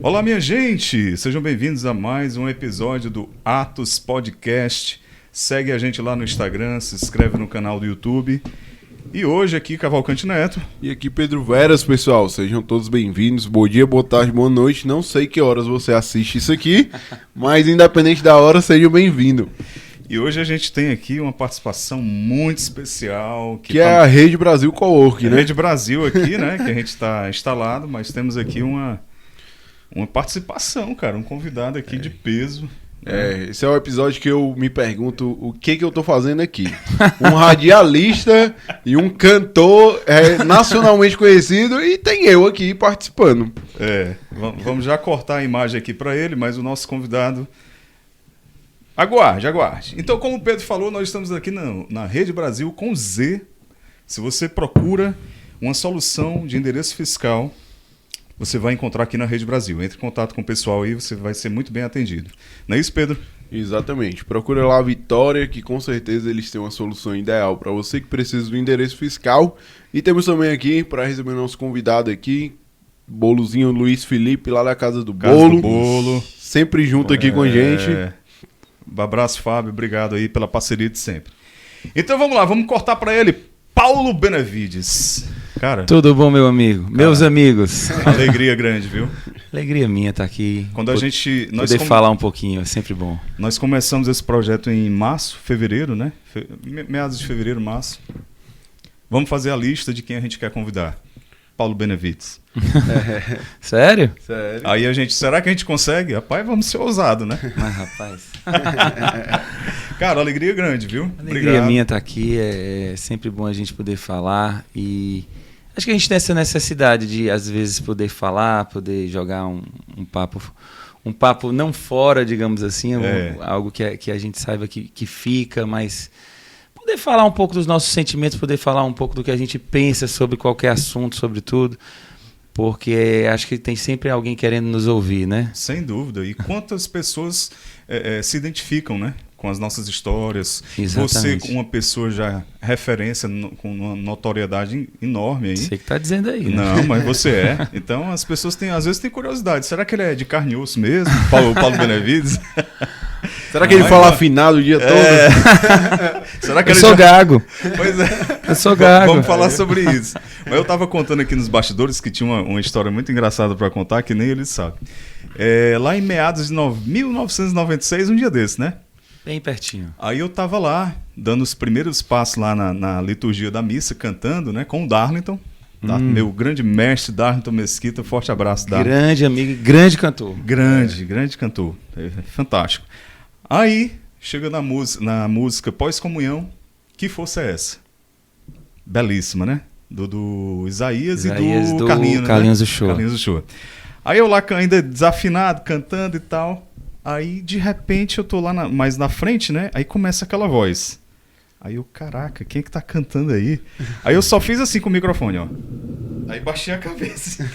Olá, minha gente! Sejam bem-vindos a mais um episódio do Atos Podcast. Segue a gente lá no Instagram, se inscreve no canal do YouTube. E hoje aqui, Cavalcante Neto. E aqui Pedro Veras, pessoal. Sejam todos bem-vindos. Bom dia, boa tarde, boa noite. Não sei que horas você assiste isso aqui, mas independente da hora, sejam bem-vindos. E hoje a gente tem aqui uma participação muito especial. Que é a Rede Brasil Cowork, né? Rede Brasil aqui, né? Que a gente está instalado, mas temos aqui uma participação, cara. Um convidado aqui de peso. Esse é o episódio que eu me pergunto o que eu tô fazendo aqui. Um radialista e um cantor nacionalmente conhecido e tem eu aqui participando. Vamos já cortar a imagem aqui para ele, mas o nosso convidado... Aguarde. Então, como o Pedro falou, nós estamos aqui na Rede Brasil com Z. Se você procura uma solução de endereço fiscal, você vai encontrar aqui na Rede Brasil. Entre em contato com o pessoal aí, você vai ser muito bem atendido. Não é isso, Pedro? Exatamente. Procura lá a Vitória, que com certeza eles têm uma solução ideal para você que precisa do endereço fiscal. E temos também aqui, para receber nosso convidado aqui, Bolozinho Luiz Felipe, lá da Casa do Bolo. Sempre junto aqui com a gente. Abraço, Fábio. Obrigado aí pela parceria de sempre. Então vamos lá, vamos cortar para ele. Paulo Benevides. Cara, tudo bom, meu amigo? Meus amigos. Alegria grande, viu? Alegria minha estar aqui. Quando a gente... Poder falar um pouquinho, é sempre bom. Nós começamos esse projeto em fevereiro, né? Meados de fevereiro, março. Vamos fazer a lista de quem a gente quer convidar. Paulo Benevides. Sério? Aí a gente, será que a gente consegue? Rapaz, vamos ser ousados, né? Mas, rapaz... Cara, alegria grande, viu? Alegria minha estar aqui, é sempre bom a gente poder falar e acho que a gente tem essa necessidade de, às vezes, poder falar, poder jogar um papo não fora, digamos assim, algo que a gente saiba que fica, mas poder falar um pouco dos nossos sentimentos, poder falar um pouco do que a gente pensa sobre qualquer assunto, sobre tudo, porque acho que tem sempre alguém querendo nos ouvir, né? Sem dúvida. E quantas pessoas se identificam, né? Com as nossas histórias. Exatamente. Você, uma pessoa já referência, com uma notoriedade enorme aí. Você que está dizendo aí, né? Não, mas você é. Então as pessoas às vezes têm curiosidade. Será que ele é de carne e osso mesmo? Paulo Benevides? Será que ele fala afinado o dia todo? Será que eu sou gago. Pois é. Eu sou gago. Vamos falar sobre isso. Mas eu estava contando aqui nos bastidores que tinha uma história muito engraçada para contar, que nem ele sabe. Lá em meados de 1996, um dia desse, né? Bem pertinho. Aí eu tava lá, dando os primeiros passos lá na liturgia da missa, cantando, né? Com o Darlington. Meu grande mestre, Darlington Mesquita. Forte abraço, Darlington. Grande amigo e grande cantor. Grande cantor. Fantástico. Aí, chega na música Pós-Comunhão. Que força é essa? Belíssima, né? Do Isaías e do Carlinhos do Show. Carlinhos do Show. Aí eu lá ainda desafinado, cantando e tal. Aí, de repente, eu tô lá mais na frente, né? Aí começa aquela voz. Aí eu, caraca, quem é que tá cantando aí? Aí eu só fiz assim com o microfone, ó. Aí baixei a cabeça.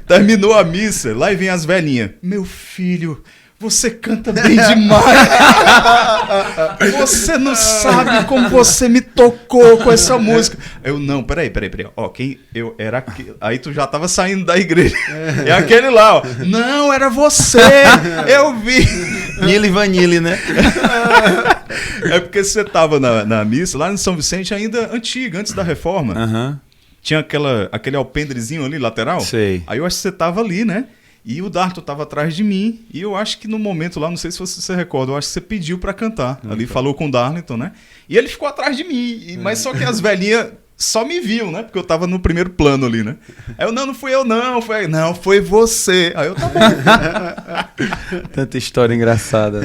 Terminou a missa, lá e vem as velhinhas. Meu filho, você canta bem demais. Você não sabe como você me tocou com essa música. Eu, não, peraí. Ó, quem eu era aquele. Aí tu já tava saindo da igreja. É aquele lá, ó. Não, era você. Eu vi. Nili Vanille, né? É porque você tava na missa, lá em São Vicente, ainda antiga, antes da reforma. Uhum. Tinha aquele alpendrezinho ali, lateral. Sei. Aí eu acho que você tava ali, né? E o Darto tava atrás de mim, e eu acho que no momento lá, não sei se você recorda, eu acho que você pediu pra cantar. Ali falou com o Darlington, né? E ele ficou atrás de mim, mas só que as velhinhas só me viam, né? Porque eu tava no primeiro plano ali, né? Aí eu, não fui eu não, foi você. Aí eu, tá bom. Tanta história engraçada.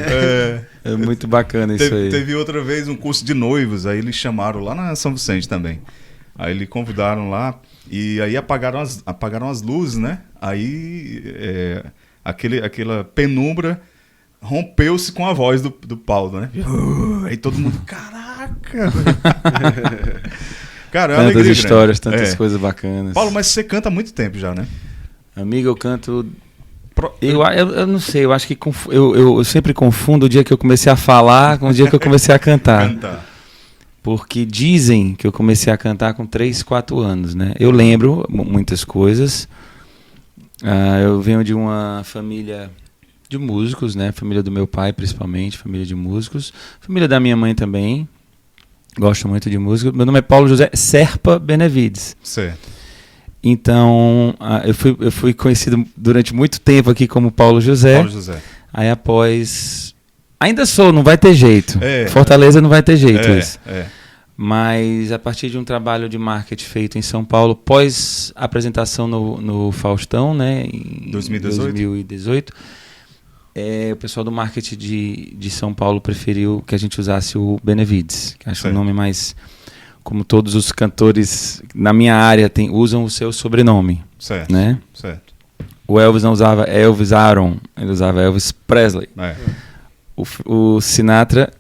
É muito bacana isso aí. Teve outra vez um curso de noivos, aí eles chamaram lá na São Vicente também. Aí eles convidaram lá, e aí apagaram as luzes, né? Aí aquela penumbra rompeu-se com a voz do Paulo, né? Aí todo mundo, caraca! Cara, tantas histórias, tantas coisas bacanas. Paulo, mas você canta há muito tempo já, né? Amigo, eu canto... Eu não sei, eu acho que eu sempre confundo o dia que eu comecei a falar com o dia que eu comecei a cantar. Porque dizem que eu comecei a cantar com 3, 4 anos, né? Eu lembro muitas coisas, Eu venho de uma família de músicos, né? Família do meu pai, principalmente, família de músicos. Família da minha mãe também. Gosto muito de música. Meu nome é Paulo José Serpa Benevides. Certo. Então, eu fui conhecido durante muito tempo aqui como Paulo José. Paulo José. Aí após... Ainda sou, não vai ter jeito. É. Fortaleza não vai ter jeito isso. É. Mas a partir de um trabalho de marketing feito em São Paulo, pós apresentação no Faustão, né, em 2018, o pessoal do marketing de São Paulo preferiu que a gente usasse o Benevides, que acho um nome mais... Como todos os cantores na minha área usam o seu sobrenome. Certo. Né? Certo. O Elvis não usava Elvis Aaron, ele usava Elvis Presley. É. O Sinatra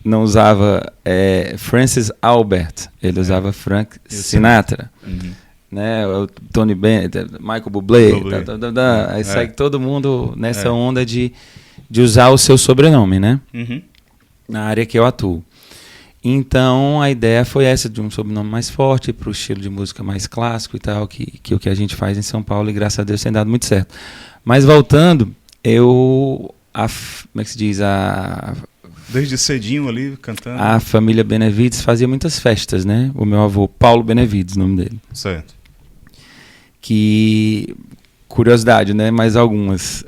não usava Francis Albert, ele usava Frank Sinatra. Uhum. Né? O Tony Bennett, Michael Bublé. Aí segue todo mundo nessa onda de usar o seu sobrenome, né? Uhum. Na área que eu atuo. Então a ideia foi essa, de um sobrenome mais forte, para o estilo de música mais clássico e tal, que o que a gente faz em São Paulo, e graças a Deus tem dado muito certo. Mas voltando, como é que se diz? Desde cedinho ali, cantando. A família Benevides fazia muitas festas, né? O meu avô, Paulo Benevides, o nome dele. Certo. Que, curiosidade, né? Mais algumas.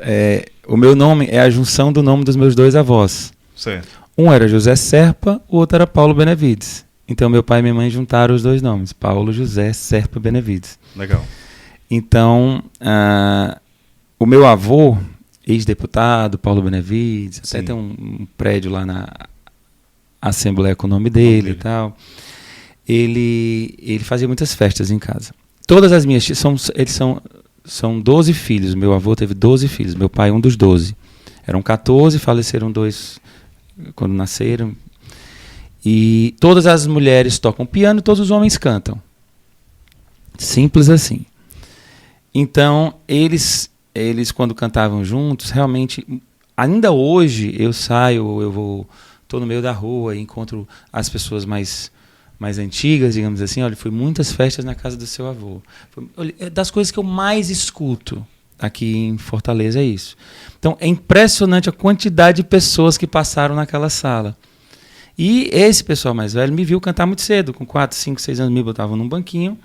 O meu nome é a junção do nome dos meus dois avós. Certo. Um era José Serpa, o outro era Paulo Benevides. Então meu pai e minha mãe juntaram os dois nomes, Paulo José Serpa Benevides. Legal. Então, o meu avô, ex-deputado, Paulo Benevides, até tem um prédio lá na Assembleia com o nome dele e tal. Ele fazia muitas festas em casa. Todas as minhas tias, são 12 filhos. Meu avô teve 12 filhos, meu pai um dos 12. Eram 14, faleceram 2 quando nasceram. E todas as mulheres tocam piano, todos os homens cantam. Simples assim. Então, eles quando cantavam juntos, realmente, ainda hoje eu saio, estou no meio da rua e encontro as pessoas mais antigas, digamos assim. Olha, fui muitas festas na casa do seu avô. Das coisas que eu mais escuto aqui em Fortaleza é isso. Então, é impressionante a quantidade de pessoas que passaram naquela sala. E esse pessoal mais velho me viu cantar muito cedo, com 4, 5, 6 anos, me botavam num banquinho.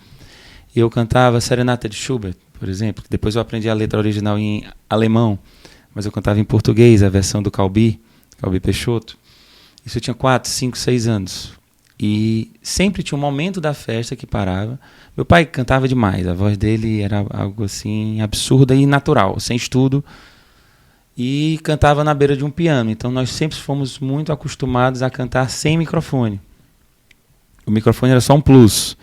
E eu cantava Serenata de Schubert, por exemplo. Depois eu aprendi a letra original em alemão, mas eu cantava em português, a versão do Calbi Peixoto. Isso eu tinha 4, 5, 6 anos. E sempre tinha um momento da festa que parava. Meu pai cantava demais, a voz dele era algo assim absurda e natural, sem estudo. E cantava na beira de um piano. Então nós sempre fomos muito acostumados a cantar sem microfone. O microfone era só um plus.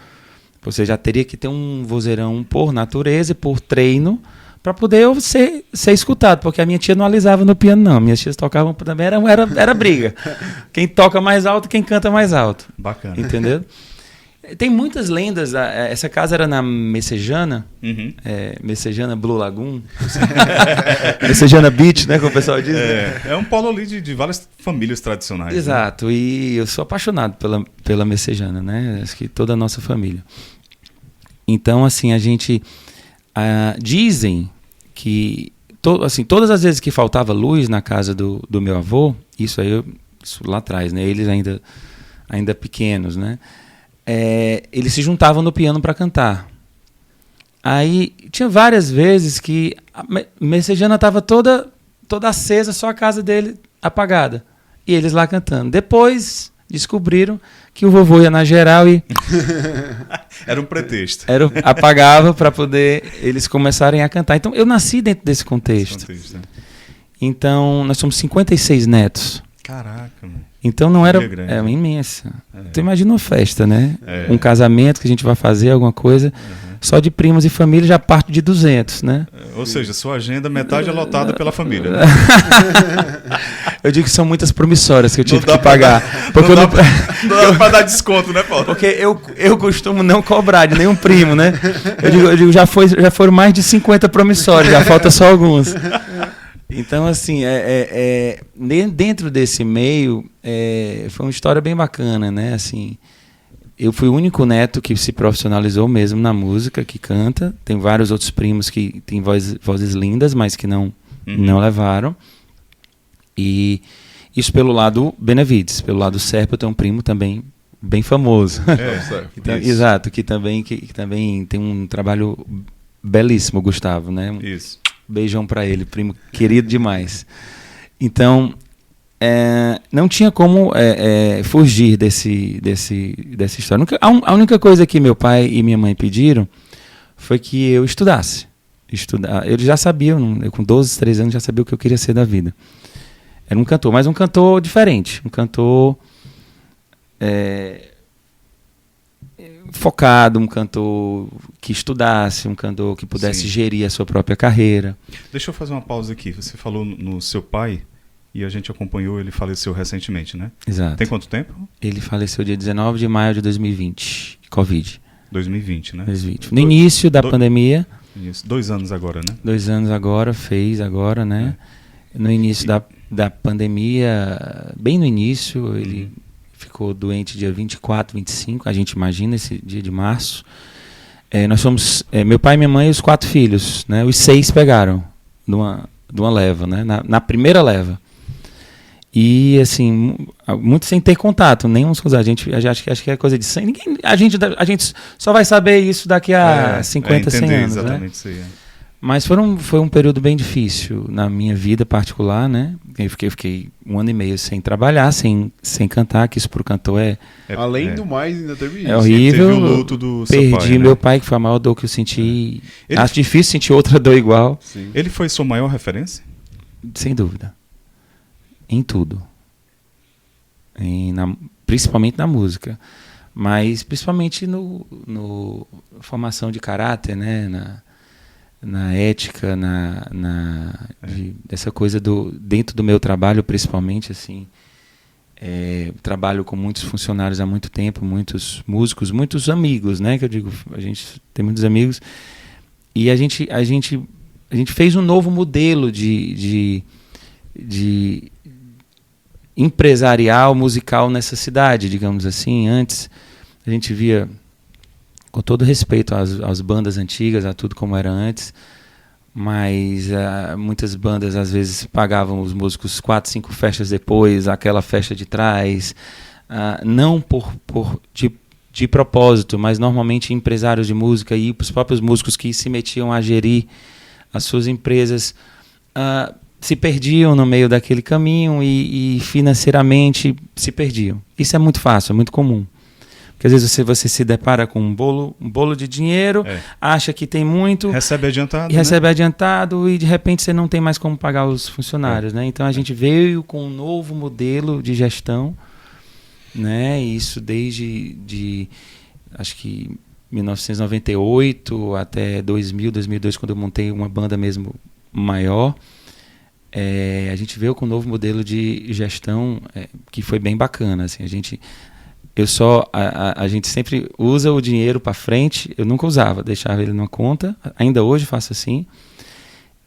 Você já teria que ter um vozeirão por natureza e por treino para poder ser escutado, porque a minha tia não alisava no piano, não. Minhas tias tocavam também, era briga. Quem toca mais alto, quem canta mais alto. Bacana. Entendeu? Tem muitas lendas. Essa casa era na Messejana, Messejana Blue Lagoon, Messejana Beach, né, como o pessoal diz. É um polo ali de várias famílias tradicionais. Exato, né? E eu sou apaixonado pela Messejana, né? Acho que toda a nossa família. Então, assim, a gente... dizem que todas as vezes que faltava luz na casa do meu avô, isso lá atrás, né? Eles ainda pequenos, né? Eles se juntavam no piano para cantar. Aí tinha várias vezes que a Messejana estava toda acesa, só a casa dele apagada. E eles lá cantando. Depois descobriram que o vovô ia na geral e... Era um pretexto. Apagava para poder eles começarem a cantar. Então eu nasci dentro desse contexto. Então nós somos 56 netos. Caraca, mano. Então não era... É imensa. Tu imagina uma festa, né? Um casamento que a gente vai fazer, alguma coisa... Só de primos e família já parte de 200, né? Ou seja, sua agenda metade é lotada pela família. Né? Eu digo que são muitas promissórias que eu tive que pagar. Porque não dá pra dar desconto, né, Paulo? Porque eu costumo não cobrar de nenhum primo, né? Eu digo já foram mais de 50 promissórias, já falta só alguns. Então, assim, dentro desse meio, foi uma história bem bacana, né? Assim, eu fui o único neto que se profissionalizou mesmo na música, que canta. Tem vários outros primos que têm vozes lindas, mas que não levaram. E isso pelo lado Benevides. Pelo lado Serpa, eu tenho um primo também bem famoso. Então, exato, que também tem um trabalho belíssimo, Gustavo, né? Isso. Beijão pra ele, primo querido demais. Então, não tinha como fugir dessa história. A única coisa que meu pai e minha mãe pediram foi que eu estudasse. Eles já sabiam, eu com 12, 13 anos já sabia o que eu queria ser da vida. Era um cantor, mas um cantor diferente. Um cantor focado, um cantor que estudasse, um cantor que pudesse gerir a sua própria carreira. Deixa eu fazer uma pausa aqui. Você falou no seu pai e a gente acompanhou, ele faleceu recentemente, né? Exato. Tem quanto tempo? Ele faleceu dia 19 de maio de 2020, Covid. 2020, né? 2020. No início da pandemia. Isso, 2 anos agora, né? 2 anos agora, né? No início da pandemia, bem no início, ele ficou doente dia 24, 25, a gente imagina esse dia de março. Nós somos, meu pai, minha mãe e os 4 filhos, né? Os 6 pegaram de uma leva, né? Na primeira leva. E, assim, muito sem ter contato, nem uns com os outros. Acho que é coisa de sangue. A gente só vai saber isso daqui a 50, 100 anos, exatamente, né? Isso aí, Mas foi um período bem difícil na minha vida particular, né? Eu fiquei 1 ano e meio sem trabalhar, sem cantar, que isso pro cantor além do mais, ainda teve isso. É horrível. Teve o luto do seu Perdi pai, meu né? pai, que foi a maior dor que eu senti. Acho difícil sentir outra dor igual. Sim. Ele foi sua maior referência? Sem dúvida. Em tudo. Principalmente na música. Mas principalmente no formação de caráter, né? Na ética, dessa coisa dentro do meu trabalho, principalmente, assim. Trabalho com muitos funcionários há muito tempo, muitos músicos, muitos amigos, né? Que eu digo, a gente tem muitos amigos. E a gente fez um novo modelo de empresarial, musical nessa cidade, digamos assim. Antes, a gente via, com todo respeito às bandas antigas, a tudo como era antes, mas muitas bandas, às vezes, pagavam os músicos 4, 5 festas depois, aquela festa de trás, não de propósito, mas normalmente empresários de música e os próprios músicos que se metiam a gerir as suas empresas se perdiam no meio daquele caminho e financeiramente se perdiam. Isso é muito fácil, é muito comum. Porque às vezes você se depara com um bolo de dinheiro, acha que tem muito, recebe adiantado, recebe adiantado e de repente você não tem mais como pagar os funcionários, né? Então a gente veio com um novo modelo de gestão, né? Isso desde acho que 1998 até 2000, 2002, quando eu montei uma banda mesmo maior. A gente veio com um novo modelo de gestão que foi bem bacana, assim. A gente sempre usa o dinheiro para frente. Eu nunca usava, deixava ele numa conta. Ainda hoje faço assim.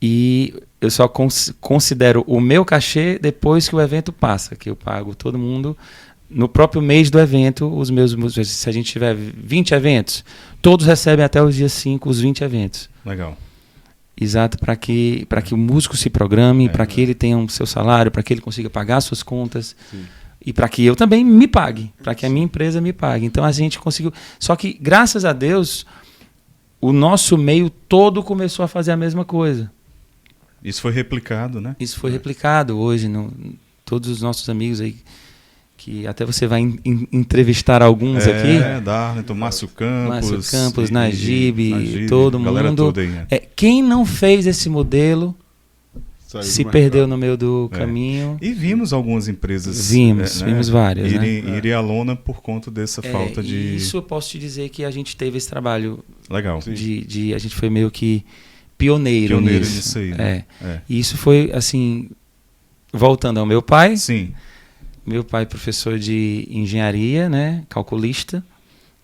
E eu só considero o meu cachê depois que o evento passa, que eu pago todo mundo no próprio mês do evento. Os meus, se a gente tiver 20 eventos, todos recebem até os dias 5 os 20 eventos. Legal. Exato, para que o músico se programe, para que ele tenha o seu salário, para que ele consiga pagar suas contas. Sim. E para que eu também me pague, para que a minha empresa me pague. Então a gente conseguiu. Só que, graças a Deus, o nosso meio todo começou a fazer a mesma coisa. Isso foi replicado, né? Isso foi replicado hoje. Todos os nossos amigos aí, que até você vai entrevistar alguns aqui. Darlington, Márcio Campos, Najib, todo mundo. Toda aí, quem não fez esse modelo se perdeu no meio do caminho. E vimos algumas empresas. Vimos várias. Irem à lona por conta dessa falta de. Isso eu posso te dizer que a gente teve esse trabalho. Legal. A gente foi meio que pioneiro nisso aí. Né? E isso foi, assim, voltando ao meu pai. Sim. Meu pai, professor de engenharia, né? Calculista.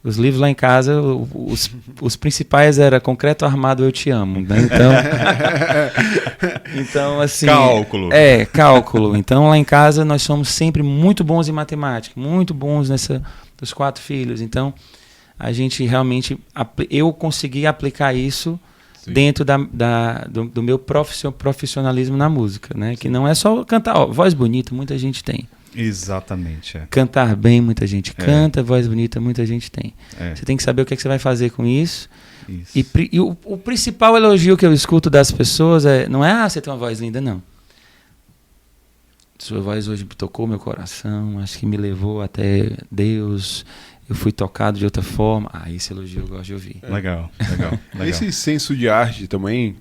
Os livros lá em casa, os principais eram Concreto Armado, Eu Te Amo. Né? Então, assim... Cálculo. Cálculo. Então, lá em casa, nós somos sempre muito bons em matemática, muito bons dos 4 filhos. Então, a gente realmente... Eu consegui aplicar isso dentro do meu profissionalismo na música, né? Que não é só cantar, voz bonita, muita gente tem. Exatamente. Cantar bem, muita gente canta, voz bonita, muita gente tem. Você tem que saber o que você vai fazer com isso. E o principal elogio que eu escuto das pessoas não é, você tem uma voz linda, não. Sua voz hoje tocou meu coração, acho que me levou até Deus, eu fui tocado de outra forma. Esse elogio eu gosto de ouvir. Legal. Esse senso de arte também,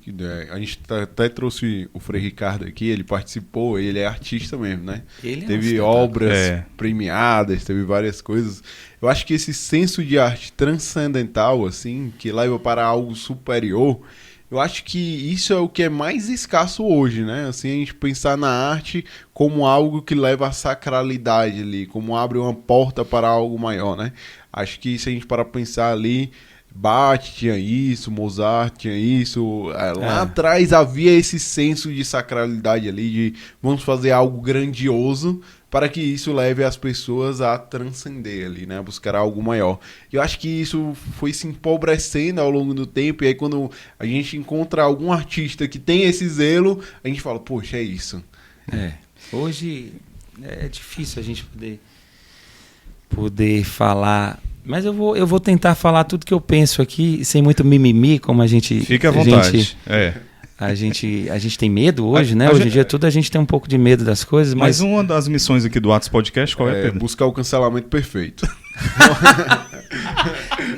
a gente até trouxe o Frei Ricardo aqui, ele participou, ele é artista mesmo, né? Teve obras premiadas, teve várias coisas. Eu acho que esse senso de arte transcendental, assim, que leva para algo superior, eu acho que isso é o que é mais escasso hoje, né? Assim, a gente pensar na arte como algo que leva à sacralidade ali, como abre uma porta para algo maior, né? Acho que se a gente parar para pensar ali, Bach tinha isso, Mozart tinha isso. Lá atrás havia esse senso de sacralidade ali, de vamos fazer algo grandioso para que isso leve as pessoas a transcender ali, né? Buscar algo maior. E eu acho que isso foi se empobrecendo ao longo do tempo, e aí quando a gente encontra algum artista que tem esse zelo, a gente fala, poxa, é isso. Hoje é difícil a gente poder falar, mas eu vou tentar falar tudo que eu penso aqui, sem muito mimimi, como a gente... Fique à vontade. A gente tem medo hoje, né? Hoje em dia tudo a gente tem um pouco de medo das coisas, mas uma das missões aqui do Atos Podcast, qual é, Pedro? Buscar o cancelamento perfeito.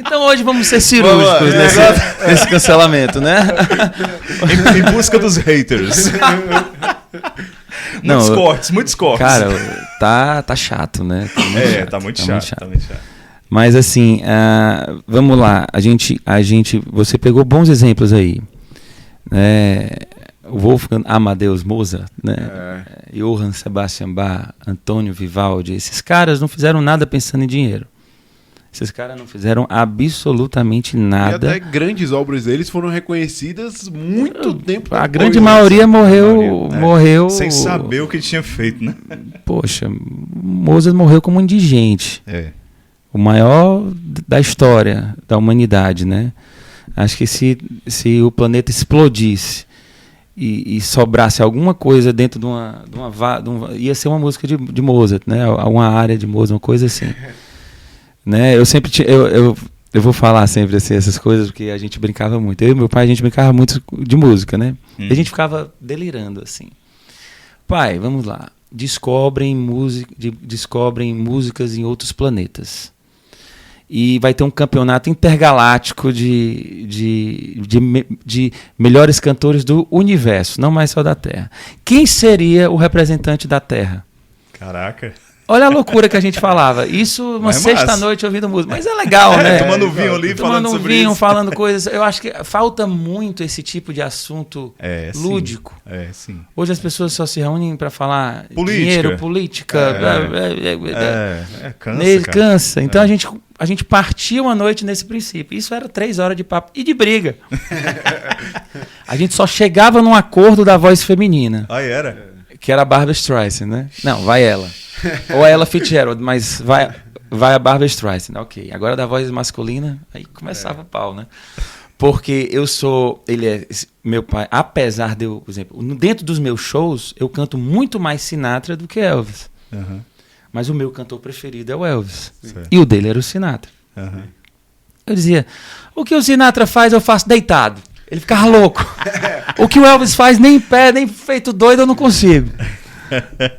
Então hoje vamos ser cirúrgicos nesse cancelamento, né? Em busca dos haters. Muitos cortes. Cara, tá chato, né? Tá muito chato. Mas assim, vamos lá. Você pegou bons exemplos aí. Wolfgang Amadeus Mozart, né? Johann Sebastian Bach, Antônio Vivaldi, esses caras não fizeram nada pensando em dinheiro. Esses caras não fizeram absolutamente nada. E até grandes obras deles foram reconhecidas muito tempo depois. A grande maioria morreu... Sem saber o que tinha feito, né? Poxa, Mozart morreu como indigente. O maior da história da humanidade, né? Acho que se o planeta explodisse e sobrasse alguma coisa dentro de uma ia ser uma música de Mozart, né? Uma área de Mozart, uma coisa assim. Né? Eu vou falar sempre assim, essas coisas, porque a gente brincava muito. Eu e meu pai, a gente brincava muito de música, né? E a gente ficava delirando assim. Pai, vamos lá. Descobrem músicas em outros planetas. E vai ter um campeonato intergaláctico de melhores cantores do universo, não mais só da Terra. Quem seria o representante da Terra? Caraca. Olha a loucura que a gente falava. Isso uma sexta-noite ouvindo música. Mas é legal, né? Tomando vinho ali, falando sobre isso. Falando coisas. Eu acho que falta muito esse tipo de assunto lúdico. Sim. Hoje as pessoas só se reúnem para falar política. Dinheiro, política. Cansa. Cansa. Então a gente partiu a noite nesse princípio. Isso era 3 horas de papo e de briga. A gente só chegava num acordo da voz feminina. Era? Que era a Barbra Streisand, né? Não, vai ela. Ou a Ella Fitzgerald, mas vai a Barbra Streisand. Ok, agora da voz masculina, aí começava o pau, né? Porque meu pai, apesar de eu, por exemplo, dentro dos meus shows, eu canto muito mais Sinatra do que Elvis. Uhum. Mas o meu cantor preferido é o Elvis. Certo. E o dele era o Sinatra. Uhum. Eu dizia, o que o Sinatra faz, eu faço deitado. Ele ficava louco. O que o Elvis faz, nem em pé, nem feito doido, eu não consigo.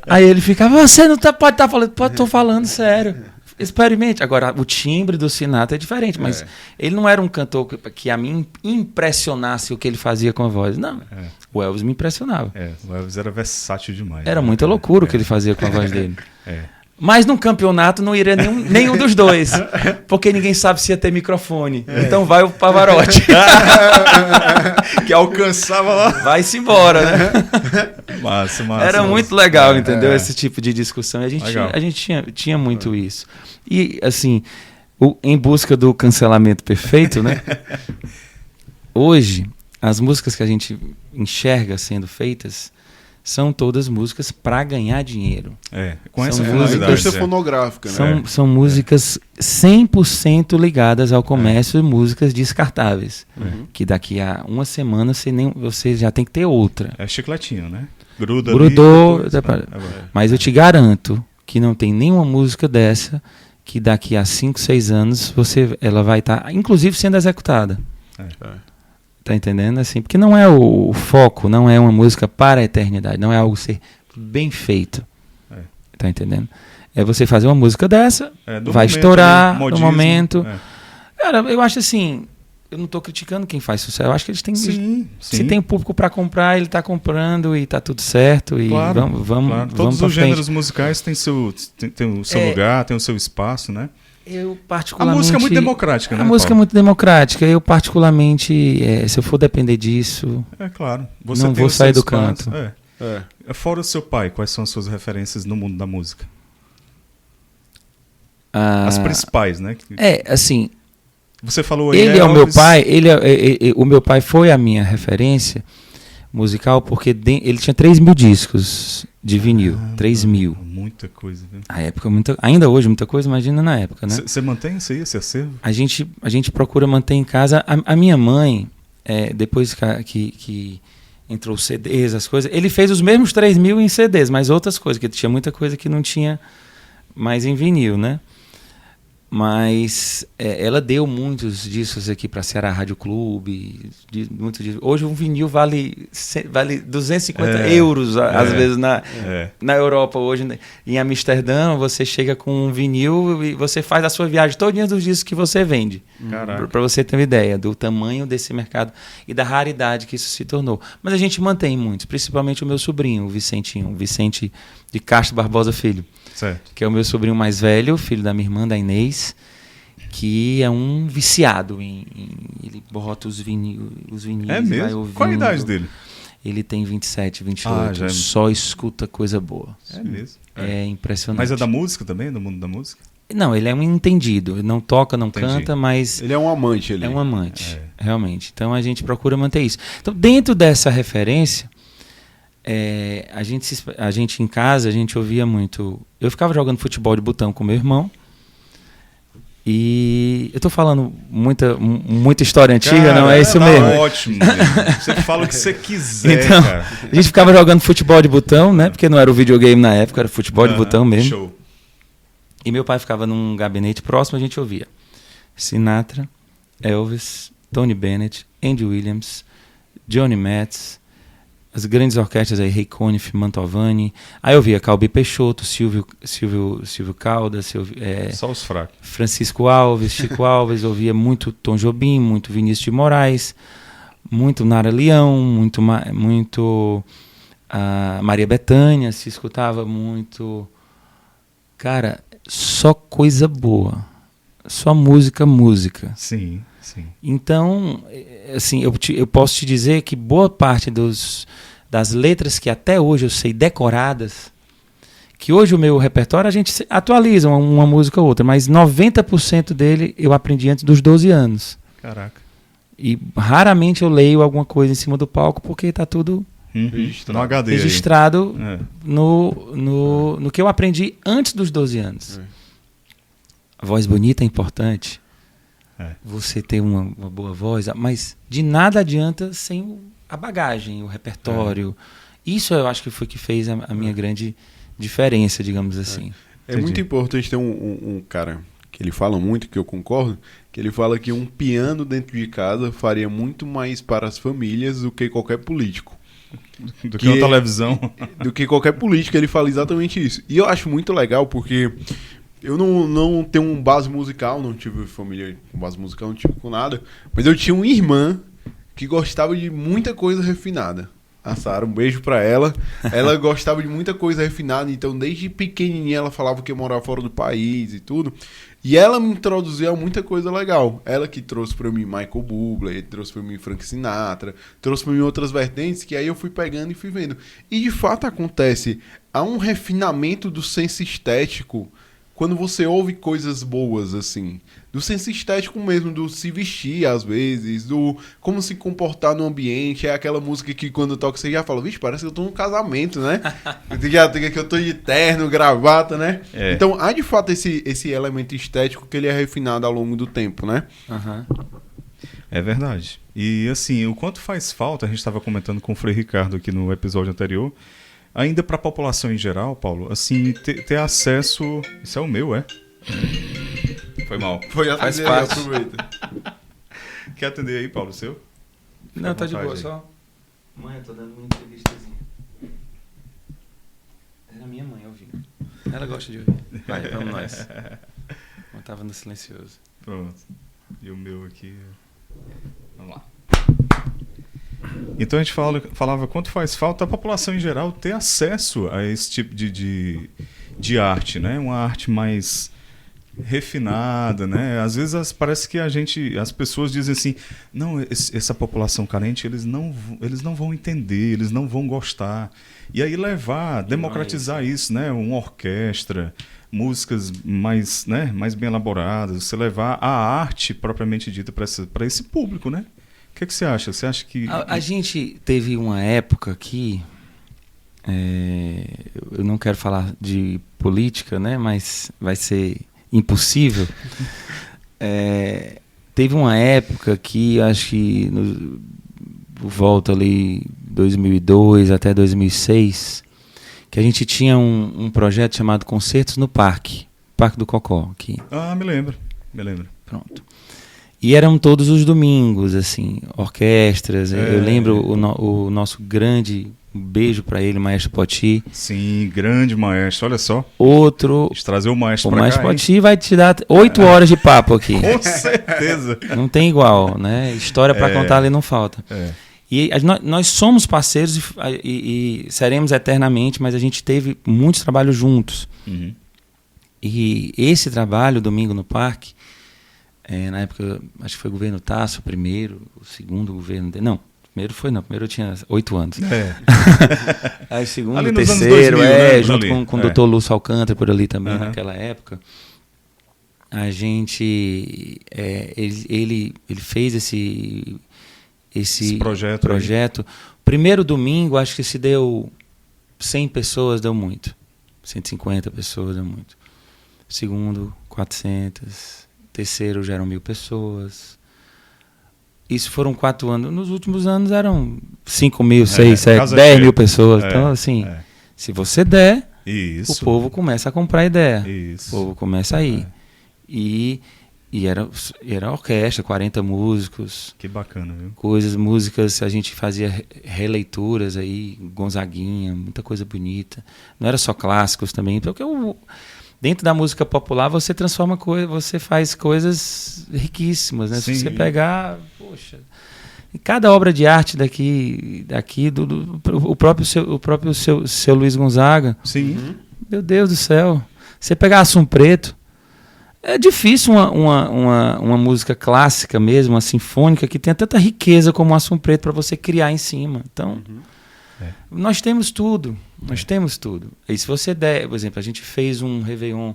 Aí ele ficava, você não pode estar falando, tô falando sério. Experimente. Agora, o timbre do Sinatra é diferente, mas ele não era um cantor que a mim impressionasse o que ele fazia com a voz. Não. O Elvis me impressionava. O Elvis era versátil demais. Era muita loucura o que ele fazia com a voz dele. Mas num campeonato não iria nenhum dos dois, porque ninguém sabe se ia ter microfone. Então vai o Pavarotti. Que alcançava lá. Vai-se embora, né? Massa. Era muito legal, entendeu? Esse tipo de discussão. A gente tinha muito isso. E, assim, em busca do cancelamento perfeito, né? Hoje, as músicas que a gente enxerga sendo feitas são todas músicas para ganhar dinheiro. Com essa São finalidade. Indústria fonográfica, né? São músicas 100% ligadas ao comércio, músicas descartáveis. Que daqui a uma semana você já tem que ter outra. É chicletinho, né? Grudou. Ali, depois, mas eu te garanto que não tem nenhuma música dessa que daqui a 5, 6 anos ela vai estar, inclusive, sendo executada. Tá entendendo? Assim, porque não é o foco, não é uma música para a eternidade, não é algo ser bem feito. Tá entendendo? É você fazer uma música dessa, vai estourar no momento. Cara, eu acho assim, eu não estou criticando quem faz sucesso, eu acho que eles têm... Se tem público para comprar, ele está comprando e está tudo certo. E vamos Todos os gêneros musicais têm tem o seu lugar, tem o seu espaço, né? Eu particularmente... A música é muito democrática, né, A música é muito democrática. Eu particularmente, se eu for depender disso... claro. Não vou sair do canto. Fora o seu pai, quais são as suas referências no mundo da música? As principais, né? Assim... Você falou aí... Ele é o meu pai, o meu pai foi a minha referência musical porque ele tinha 3.000 discos de vinil. 3.000. Muita coisa, viu? A época, ainda hoje, muita coisa, imagina na época, né? Você mantém isso aí, esse acervo? A gente procura manter em casa. A minha mãe, depois que entrou os CDs, as coisas, ele fez os mesmos 3.000 em CDs, mas outras coisas, que tinha muita coisa que não tinha mais em vinil, né? Mas ela deu muitos discos aqui para Ceará Rádio Clube, muitos discos. Hoje um vinil vale 250 euros, às vezes na Europa. Hoje em Amsterdã você chega com um vinil e você faz a sua viagem todinha dos discos que você vende. Para você ter uma ideia do tamanho desse mercado e da raridade que isso se tornou. Mas a gente mantém muitos, principalmente o meu sobrinho, o Vicente de Castro Barbosa Filho. Certo. Que é o meu sobrinho mais velho, filho da minha irmã, da Inês, que é um viciado ele bota os vinis. É mesmo? Qual a idade dele? Ele tem 27, 28, só escuta coisa boa. É mesmo? É impressionante. Mas é da música também, do mundo da música? Não, ele é um entendido, não toca, não canta, mas... Ele é um amante. É um amante, realmente. Então a gente procura manter isso. Então dentro dessa referência... a gente em casa, a gente ouvia muito... Eu ficava jogando futebol de botão com meu irmão. E eu tô falando muita história antiga, cara, não é isso mesmo? Ótimo. Você fala o que você quiser, então, cara. A gente ficava jogando futebol de botão, né? Porque não era o videogame na época, era futebol de botão mesmo. Show. E meu pai ficava num gabinete próximo, a gente ouvia Sinatra, Elvis, Tony Bennett, Andy Williams, Johnny Metz, as grandes orquestras aí, Ray Conniff, Mantovani. Aí eu via Calbi Peixoto, Silvio Caldas, só os fracos. Francisco Alves, Chico Alves, eu ouvia muito Tom Jobim, muito Vinícius de Moraes, muito Nara Leão, muito Maria Bethânia, se escutava muito. Cara, só coisa boa. Só música. Sim. Então, assim, eu posso te dizer que boa parte das letras que até hoje eu sei decoradas, que hoje o meu repertório a gente atualiza uma música ou outra, mas 90% dele eu aprendi antes dos 12 anos. Caraca. E raramente eu leio alguma coisa em cima do palco porque está tudo no HD registrado no que eu aprendi antes dos 12 anos. A voz bonita é importante. Você ter uma boa voz, mas de nada adianta sem a bagagem, o repertório. Isso eu acho que foi que fez a minha grande diferença, digamos assim. É muito importante ter um cara que ele fala muito, que eu concordo, que ele fala que um piano dentro de casa faria muito mais para as famílias do que qualquer político. Do que uma televisão. Do que qualquer político, ele fala exatamente isso. E eu acho muito legal porque... Eu não tenho base musical, não tive família com base musical, não tive com nada. Mas eu tinha uma irmã que gostava de muita coisa refinada. A Sara, um beijo pra ela. Ela gostava de muita coisa refinada, então desde pequenininha ela falava que ia morar fora do país e tudo. E ela me introduziu a muita coisa legal. Ela que trouxe pra mim Michael Bublé, trouxe pra mim Frank Sinatra, trouxe pra mim outras vertentes que aí eu fui pegando e fui vendo. E de fato acontece, há um refinamento do senso estético quando você ouve coisas boas, assim, do senso estético mesmo, do se vestir às vezes, do como se comportar no ambiente, é aquela música que quando toca você já fala, vixe, parece que eu tô num casamento, né? Já que eu tô de terno, gravata, né? É. Então, há de fato esse elemento estético que ele é refinado ao longo do tempo, né? Aham. É verdade. E assim, o quanto faz falta, a gente estava comentando com o Frei Ricardo aqui no episódio anterior, ainda para a população em geral, Paulo, assim, ter acesso... Isso é o meu, é? Foi mal. Foi a Faz fazer, parte. aproveita. Quer atender aí, Paulo, o seu? Não, tá de vontade boa, aí. só. Mãe, eu tô dando uma entrevistazinha. Era minha mãe ouvindo. Ela gosta de ouvir. Vai, vamos nós. Eu tava no silencioso. Pronto. E o meu aqui... Vamos lá. Então a gente falava quanto faz falta a população em geral ter acesso a esse tipo de arte, né? Uma arte mais refinada, né? Às vezes parece que as pessoas dizem assim, não, essa população carente, eles não vão entender, eles não vão gostar. E aí democratizar isso, né? Uma orquestra, músicas mais, né? Mais bem elaboradas, você levar a arte propriamente dita para esse público, né? O que você acha? Você acha que... A gente teve uma época que... eu não quero falar de política, né? Mas vai ser impossível. Teve uma época que acho que por volta ali 2002 até 2006 que a gente tinha um projeto chamado Concertos no Parque do Cocó aqui. Ah, me lembro. Pronto. E eram todos os domingos, assim, orquestras. Eu lembro o nosso grande beijo para ele, Maestro Poti. Sim, grande maestro, olha só. Outro... Deixa eu trazer o maestro O pra Maestro cá, hein? Poti vai te dar 8 horas de papo aqui. Com certeza. Não tem igual, né? História para contar ali não falta. E nós somos parceiros e seremos eternamente, mas a gente teve muitos trabalhos juntos. Uhum. E esse trabalho, Domingo no Parque, na época, acho que foi o governo Tasso, o primeiro, o segundo governo dele. Não, primeiro eu tinha 8 anos. Aí o segundo, Ali o nos anos terceiro, 2000, né, junto ali. com o Dr. Lúcio Alcântara por ali também, Uhum. naquela época. A gente, ele fez esse projeto. Primeiro domingo, acho que se deu 100 pessoas, deu muito. 150 pessoas, deu muito. Segundo, 400. Terceiro, já eram 1.000 pessoas. Isso foram 4 anos. Nos últimos anos eram 5.000, 6, 7, 10 mil pessoas. Então, assim, se você der, Isso. o povo começa a comprar ideia. Isso. O povo começa a ir. E era orquestra, 40 músicos. Que bacana, viu? Músicas, a gente fazia releituras aí, Gonzaguinha, muita coisa bonita. Não era só clássicos também, porque dentro da música popular você transforma você faz coisas riquíssimas, né? Sim. Se você pegar, poxa, cada obra de arte daqui o próprio seu Luiz Gonzaga. Sim. Meu Deus do céu. Você pegar Assum Preto, é difícil uma música clássica mesmo, uma sinfônica, que tenha tanta riqueza como o Assum Preto para você criar em cima. Então, nós temos tudo. Nós temos tudo. E se você der, por exemplo, a gente fez um Réveillon,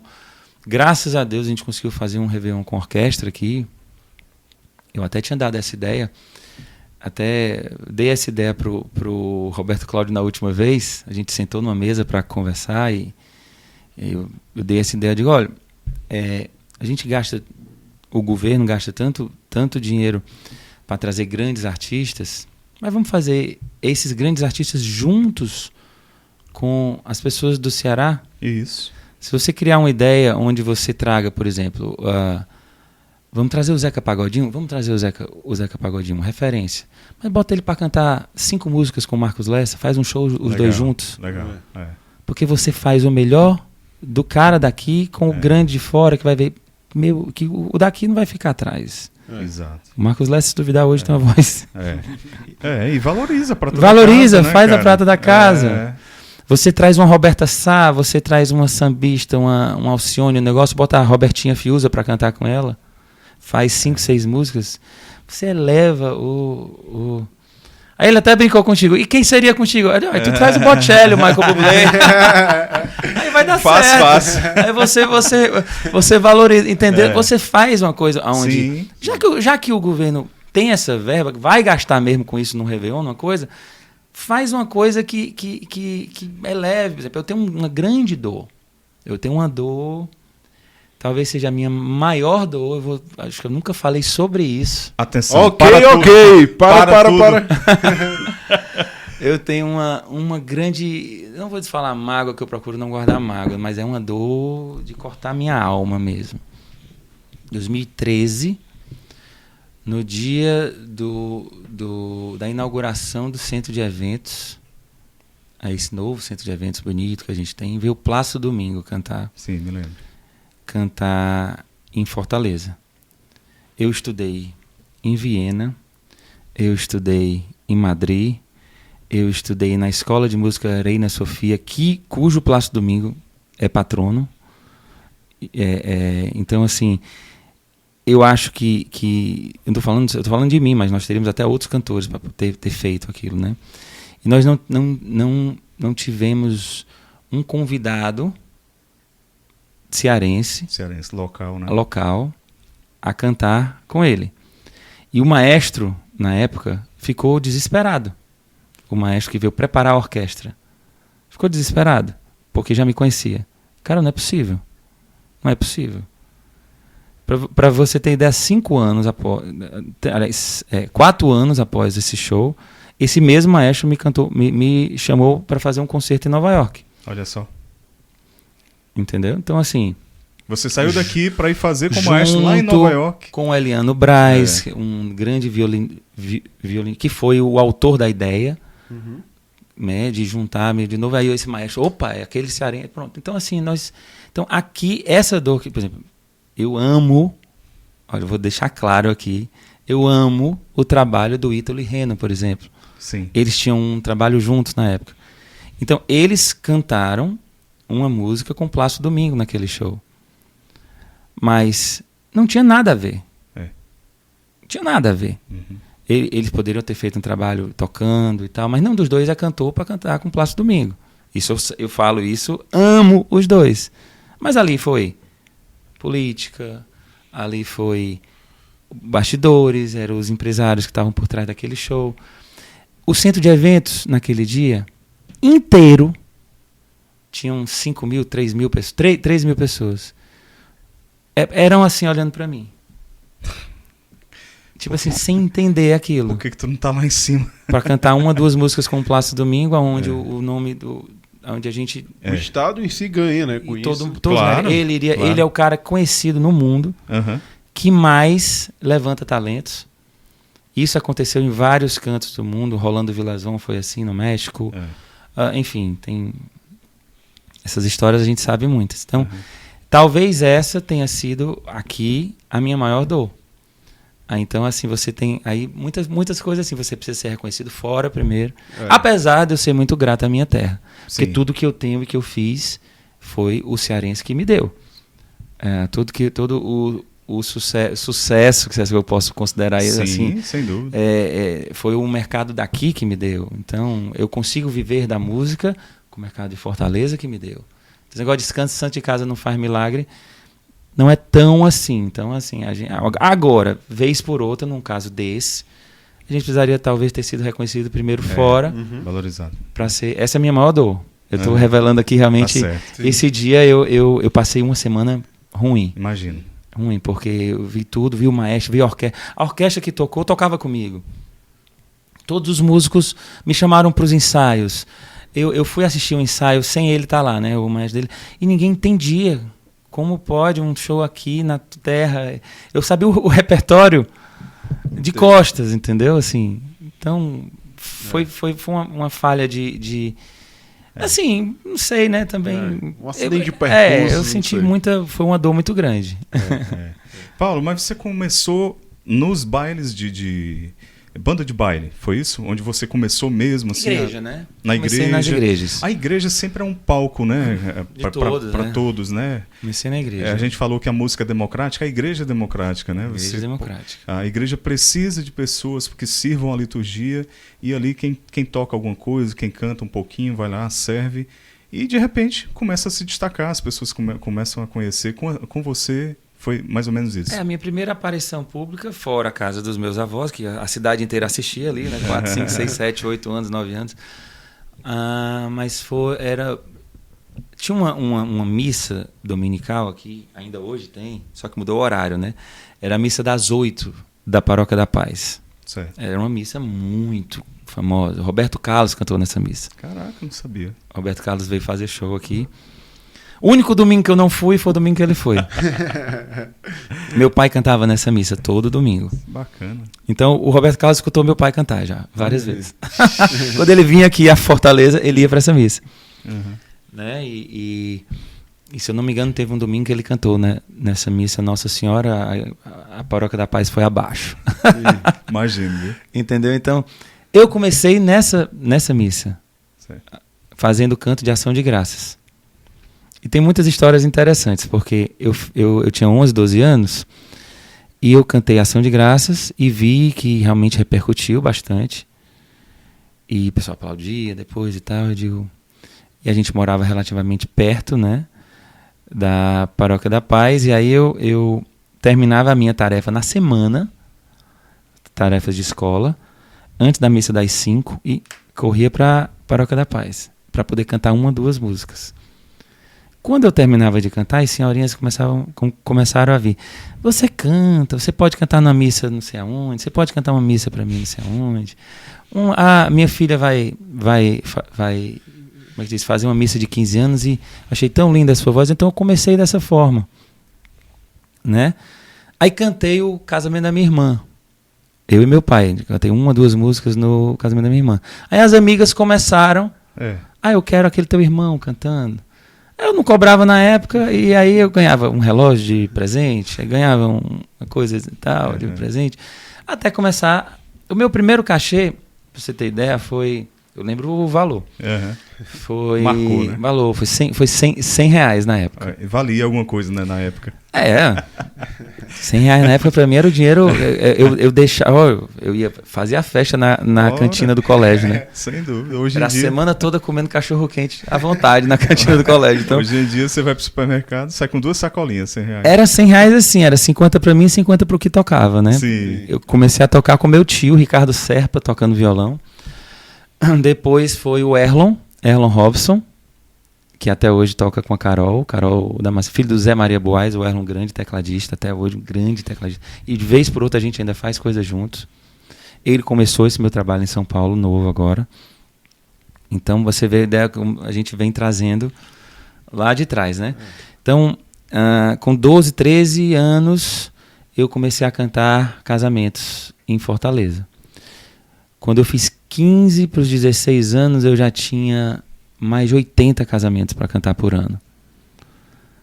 graças a Deus a gente conseguiu fazer um Réveillon com orquestra aqui. Eu até tinha dado essa ideia, até dei essa ideia pro Roberto Cláudio na última vez. A gente sentou numa mesa para conversar e eu dei essa ideia, digo, olha, a gente o governo gasta tanto dinheiro para trazer grandes artistas, mas vamos fazer esses grandes artistas juntos com as pessoas do Ceará? Isso. Se você criar uma ideia onde você traga, por exemplo, vamos trazer o Zeca Pagodinho? Vamos trazer o Zeca Pagodinho, uma referência. Mas bota ele para cantar 5 músicas com o Marcos Lessa, faz um show os dois juntos. Legal. Porque você faz o melhor do cara daqui com o grande de fora, que vai ver que o daqui não vai ficar atrás. Exato. O Marcos Lessa, se duvidar, hoje tem uma voz. E valoriza a prata Valoriza, da casa, né, faz cara? a prata da casa. Você traz uma Roberta Sá, você traz uma sambista, um Alcione, um negócio, bota a Robertinha Fiuza para cantar com ela, faz 5, 6 músicas, você eleva Aí ele até brincou contigo. E quem seria contigo? Aí tu traz o Bocelli, o Michael Bublé. Aí vai dar certo. Fácil. Aí você valoriza, entendeu? É. Você faz uma coisa onde... Sim. Já que o governo tem essa verba, vai gastar mesmo com isso no Réveillon, uma coisa, faz uma coisa que é leve. Por exemplo, eu tenho uma grande dor. Eu tenho uma dor... Talvez seja a minha maior dor. Acho que eu nunca falei sobre isso. Atenção. Ok. Para. Eu tenho uma grande... Não vou falar mágoa, que eu procuro não guardar mágoa, mas é uma dor de cortar minha alma mesmo. 2013, no dia da inauguração do centro de eventos, esse novo centro de eventos bonito que a gente tem, veio o Plácido Domingo cantar. Sim, me lembro. Cantar em Fortaleza. Eu estudei em Viena, eu estudei em Madrid, eu estudei na Escola de Música Reina Sofia, cujo Plácido Domingo é patrono. Então, assim, eu acho que eu tô falando de mim, mas nós teríamos até outros cantores para ter feito aquilo, né? E nós não tivemos um convidado cearense local, né? Local a cantar com ele. E o maestro, na época, ficou desesperado. O maestro que veio preparar a orquestra ficou desesperado, porque já me conhecia. Cara, não é possível. Não é possível. Para você ter ideia, 4 anos após esse show, esse mesmo maestro me chamou para fazer um concerto em Nova York. Olha só. Entendeu? Então, assim... Você saiu daqui para ir fazer com o maestro lá em Nova York. Com o Eliano Braz, um grande violino, que foi o autor da ideia, né, de juntar de novo. Aí esse maestro, opa, é aquele cearense. Pronto. Então, assim, então, aqui, essa dor que, por exemplo, eu amo, olha, eu vou deixar claro aqui, eu amo o trabalho do Ítalo e Reno, por exemplo. Sim. Eles tinham um trabalho juntos na época. Então, eles cantaram uma música com Plácido Domingo naquele show. Mas não tinha nada a ver. Não tinha nada a ver. Uhum. Eles poderiam ter feito um trabalho tocando e tal, mas nenhum dos dois é cantor para cantar com Plácido Domingo. Isso eu falo isso, amo os dois. Mas ali foi política, ali foi bastidores, eram os empresários que estavam por trás daquele show. O centro de eventos, naquele dia, inteiro, tinham 5 mil, 3 mil pessoas. 3 mil pessoas. Eram assim, olhando para mim. Tipo assim, sem entender aquilo. Por que tu não tá lá em cima? Para cantar 1 ou 2 músicas com o Plácido Domingo, onde o nome onde a gente... O estado em si ganha, né? Com isso. Claro, ele é o cara conhecido no mundo que mais levanta talentos. Isso aconteceu em vários cantos do mundo. Rolando Villazón foi assim no México. Enfim, tem... Essas histórias a gente sabe muitas. Então, talvez essa tenha sido aqui a minha maior dor. Então, assim, você tem aí muitas coisas assim. Você precisa ser reconhecido fora primeiro. Apesar de eu ser muito grato à minha terra. Sim. Porque tudo que eu tenho e que eu fiz foi o cearense que me deu. Todo o sucesso que eu posso considerar isso assim. Sem dúvida. Foi o mercado daqui que me deu. Então, eu consigo viver da música com o mercado de Fortaleza que me deu. Esse negócio de descanso santo de casa não faz milagre. Não é tão assim. Então, assim, agora, vez por outra, num caso desse, a gente precisaria talvez ter sido reconhecido primeiro fora. Valorizado. Para ser. Essa é a minha maior dor. Eu estou revelando aqui realmente. Tá certo. Esse dia eu passei uma semana ruim. Imagino. Ruim, porque eu vi tudo, vi o maestro, vi a orquestra. A orquestra que tocava comigo. Todos os músicos me chamaram para os ensaios. Eu fui assistir um ensaio sem ele estar lá, né? O maestro dele. E ninguém entendia. Como pode um show aqui na terra? Eu sabia o repertório de costas, entendeu? Assim, então, foi uma falha de assim, não sei, né? Também. Um acidente de percurso. Eu senti foi uma dor muito grande. Paulo, mas você começou nos bailes de Banda de baile, foi isso? Onde você começou mesmo? Assim, Igreja, né? Na Comecei igreja. nas igrejas. A igreja sempre é um palco, né? Para né? todos, né? Comecei na igreja. A gente falou que a música é democrática, a igreja é democrática, né? Igreja democrática. A igreja precisa de pessoas que sirvam a liturgia e ali quem toca alguma coisa, quem canta um pouquinho, vai lá, serve e de repente começa a se destacar, as pessoas começam a conhecer com você. Foi mais ou menos isso. A minha primeira aparição pública, fora a casa dos meus avós, que a cidade inteira assistia ali, né? 4, 5, 6, 7, 8 anos, 9 anos. Mas tinha uma missa dominical aqui, ainda hoje tem, só que mudou o horário, né? Era a missa das 8 da Paróquia da Paz. Certo. Era uma missa muito famosa. Roberto Carlos cantou nessa missa. Caraca, não sabia. Roberto Carlos veio fazer show aqui. O único domingo que eu não fui foi o domingo que ele foi. Meu pai cantava nessa missa todo domingo. Bacana. Então, o Roberto Carlos escutou meu pai cantar já, várias vezes. Quando ele vinha aqui a Fortaleza, ele ia para essa missa. Uhum. Né? E se eu não me engano, teve um domingo que ele cantou, né? Nessa missa Nossa Senhora, a Paróquia da Paz foi abaixo. Imagino, viu? Entendeu? Então, eu comecei nessa missa, Certo. fazendo canto de ação de graças. E tem muitas histórias interessantes, porque eu tinha 11, 12 anos e eu cantei Ação de Graças e vi que realmente repercutiu bastante. E o pessoal aplaudia depois e tal. E a gente morava relativamente perto, né, da Paróquia da Paz. E aí eu terminava a minha tarefa na semana, tarefas de escola, antes da missa das 5 e corria para a Paróquia da Paz, para poder cantar 1 ou 2 músicas. Quando eu terminava de cantar, as senhorinhas começaram a vir. Você canta, você pode cantar numa missa não sei aonde, você pode cantar uma missa para mim não sei aonde. Minha filha vai como é que diz, fazer uma missa de 15 anos e achei tão linda a sua voz, então eu comecei dessa forma. Né? Aí cantei o casamento da minha irmã. Eu e meu pai, cantei 1 ou 2 músicas no casamento da minha irmã. Aí as amigas começaram, eu quero aquele teu irmão cantando. Eu não cobrava na época e aí eu ganhava um relógio de presente, ganhava uma coisa e tal de presente, até começar. O meu primeiro cachê, pra você ter ideia, foi, eu lembro o valor. Uhum. Foi Marcou, né? Valor, foi 100 reais na época. Valia alguma coisa, né, na época. 100 reais na época pra mim era o dinheiro. Eu deixava, eu ia fazer a festa na cantina do colégio, né? Sem dúvida. Hoje era em dia, a semana toda comendo cachorro quente à vontade na cantina do colégio. Então, hoje em dia você vai pro supermercado, sai com 2 sacolinhas, 100 reais. Era 100 reais assim, era 50 pra mim e 50 pro que tocava, né? Sim. Eu comecei a tocar com meu tio, Ricardo Serpa, tocando violão. Depois foi o Erlon Robson, que até hoje toca com a Carol Damasceno, filho do Zé Maria Boaz, o Erlon, grande tecladista, até hoje um grande tecladista. E de vez por outra a gente ainda faz coisas juntos. Ele começou esse meu trabalho em São Paulo, novo agora. Então você vê a ideia que a gente vem trazendo lá de trás, né? Então, com 12, 13 anos, eu comecei a cantar casamentos em Fortaleza. Quando eu fiz 15 para os 16 anos, eu já tinha mais de 80 casamentos para cantar por ano.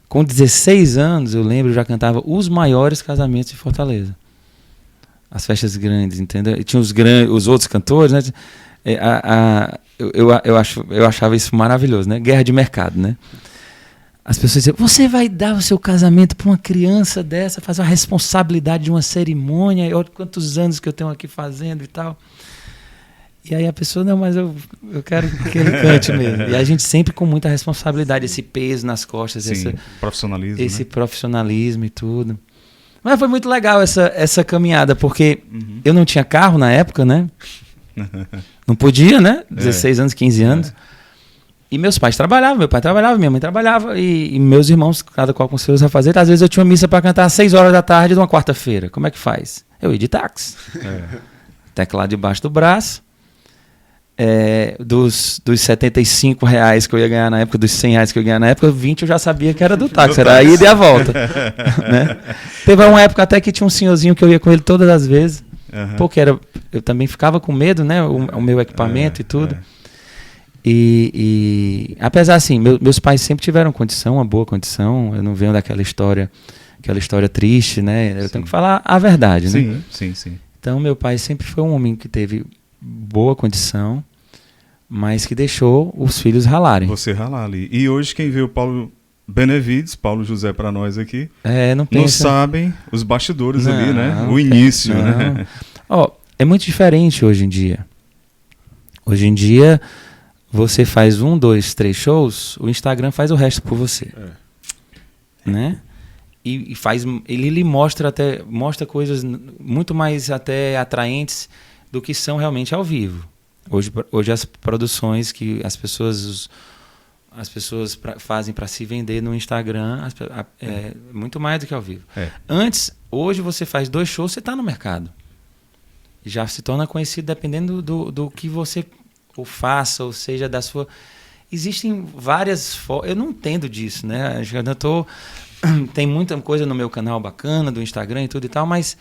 Com 16 anos, eu lembro, eu já cantava os maiores casamentos de Fortaleza. As festas grandes, entendeu? E tinha os outros cantores, né? Eu achava isso maravilhoso, né? Guerra de mercado, né? As pessoas diziam, você vai dar o seu casamento para uma criança dessa, fazer a responsabilidade de uma cerimônia, olha quantos anos que eu tenho aqui fazendo e tal. E aí a pessoa, não, mas eu quero que ele cante mesmo. E a gente sempre com muita responsabilidade, esse peso nas costas, sim, profissionalismo, esse né? Profissionalismo e tudo. Mas foi muito legal essa caminhada, porque eu não tinha carro na época, né? Não podia, né? 16 anos, 15 anos. E meus pais trabalhavam, meu pai trabalhava, minha mãe trabalhava, e meus irmãos, cada qual com seus afazeres. Às vezes eu tinha uma missa para cantar às 6 horas da tarde de uma quarta-feira. Como é que faz? Eu ia de táxi. Teclado debaixo do braço. Dos 75 reais que eu ia ganhar na época, dos 100 reais que eu ia ganhar na época, 20 eu já sabia que era do táxi, era a ida e a volta. Né? Teve uma época até que tinha um senhorzinho que eu ia com ele todas as vezes, porque eu também ficava com medo, né? O meu equipamento e tudo. E apesar assim, meus pais sempre tiveram condição, uma boa condição, eu não venho daquela história triste, né? Eu tenho que falar a verdade, né? Sim. Então, meu pai sempre foi um homem que teve boa condição, mas que deixou os filhos ralarem. Você ralar ali. E hoje quem vê o Paulo Benevides, Paulo José para nós aqui, não sabem os bastidores ali, né? O tem, início, né? Ó, é muito diferente hoje em dia. Hoje em dia, você faz 1, 2, 3 shows, o Instagram faz o resto por você. Né? E ele lhe mostra coisas muito mais até atraentes do que são realmente ao vivo. Hoje as produções que as pessoas fazem para se vender no Instagram é muito mais do que ao vivo. Hoje você faz 2 shows, você está no mercado. Já se torna conhecido dependendo do que você ou faça, ou seja, da sua... Existem várias formas... Eu não entendo disso, né? Tem muita coisa no meu canal bacana, do Instagram e tudo e tal, mas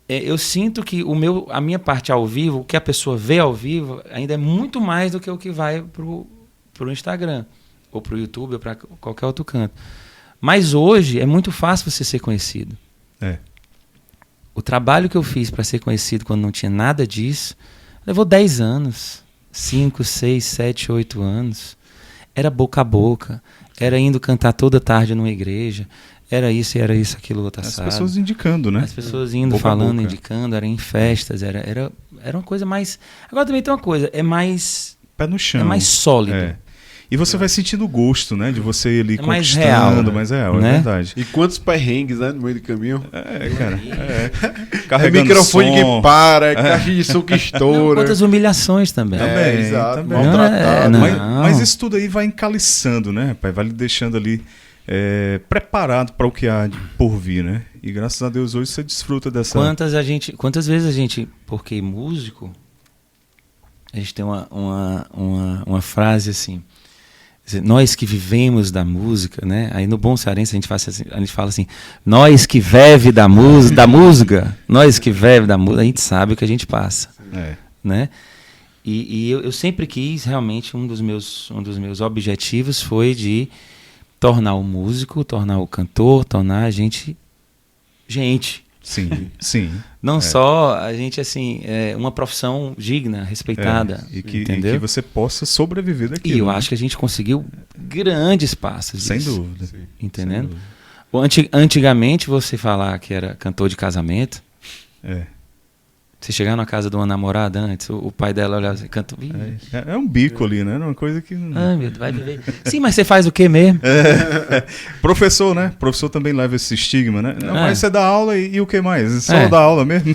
eu sinto que a minha parte ao vivo, o que a pessoa vê ao vivo, ainda é muito mais do que o que vai pro Instagram, ou pro YouTube, ou para qualquer outro canto. Mas hoje é muito fácil você ser conhecido. O trabalho que eu fiz para ser conhecido quando não tinha nada disso, levou 10 anos, 5, 6, 7, 8 anos. Era boca a boca, era indo cantar toda tarde numa igreja, era isso, aquilo, outro assado. As pessoas indicando, né? As pessoas indo, boca falando, indicando, era em festas, era uma coisa mais... Agora também tem uma coisa, é mais... Pé no chão. É mais sólido. E você vai sentindo o gosto, né? De você ir ali mais conquistando, real, mais real, né? É verdade. E quantos perrengues, né? No meio do caminho. Cara. Carregando microfone que para, caixa de som que estoura. Quantas humilhações também. Exato. Também. Maltratado. Mas isso tudo aí vai encaliçando, né, rapaz? Vai lhe deixando ali preparado para o que há por vir, né? E graças a Deus hoje você desfruta dessa... Quantas vezes a gente... Porque músico... A gente tem uma frase assim... Nós que vivemos da música, né? Aí no bom cearense a gente fala assim, nós que vive da música, nós que vive da música, a gente sabe o que a gente passa, né? E eu sempre quis, realmente, um dos meus objetivos foi de tornar o músico, tornar o cantor, tornar a gente. Sim. Não só a gente, assim, uma profissão digna, respeitada, e que você possa sobreviver daquilo. E eu acho que a gente conseguiu grandes passos Sem disso. dúvida. Entendendo? Antigamente, você falar que era cantor de casamento, você chegar na casa de uma namorada antes, o pai dela olhava assim, canta... É um bico ali, né? Uma coisa que... Ai, meu Deus, vai viver. Sim, mas você faz o quê mesmo? Professor, né? Professor também leva esse estigma, né? Não, mas você dá aula e o que mais? Só dá aula mesmo?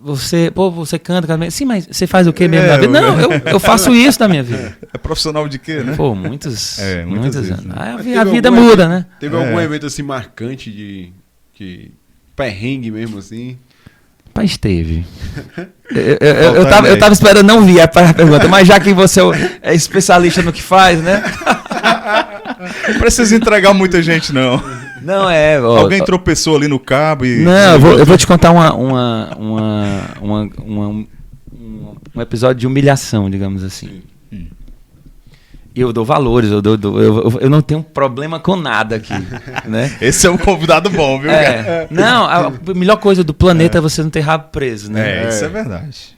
Você canta casamento. Sim, mas você faz o quê mesmo na vida? Não, eu faço isso na minha vida. É profissional de quê, né? Pô, muitos vezes, anos. né? A vida muda, né? Teve algum evento assim marcante de perrengue mesmo assim? Rapaz, teve. Eu tava esperando não vir a pergunta, mas já que você é especialista no que faz, né? Não precisa entregar muita gente, não. Não Alguém tropeçou ali no cabo e... Não, eu vou te contar um episódio de humilhação, digamos assim. Eu dou valores, eu não tenho problema com nada aqui, né? Esse é um convidado bom, viu? Não, a melhor coisa do planeta é você não ter rabo preso, né? Isso é verdade.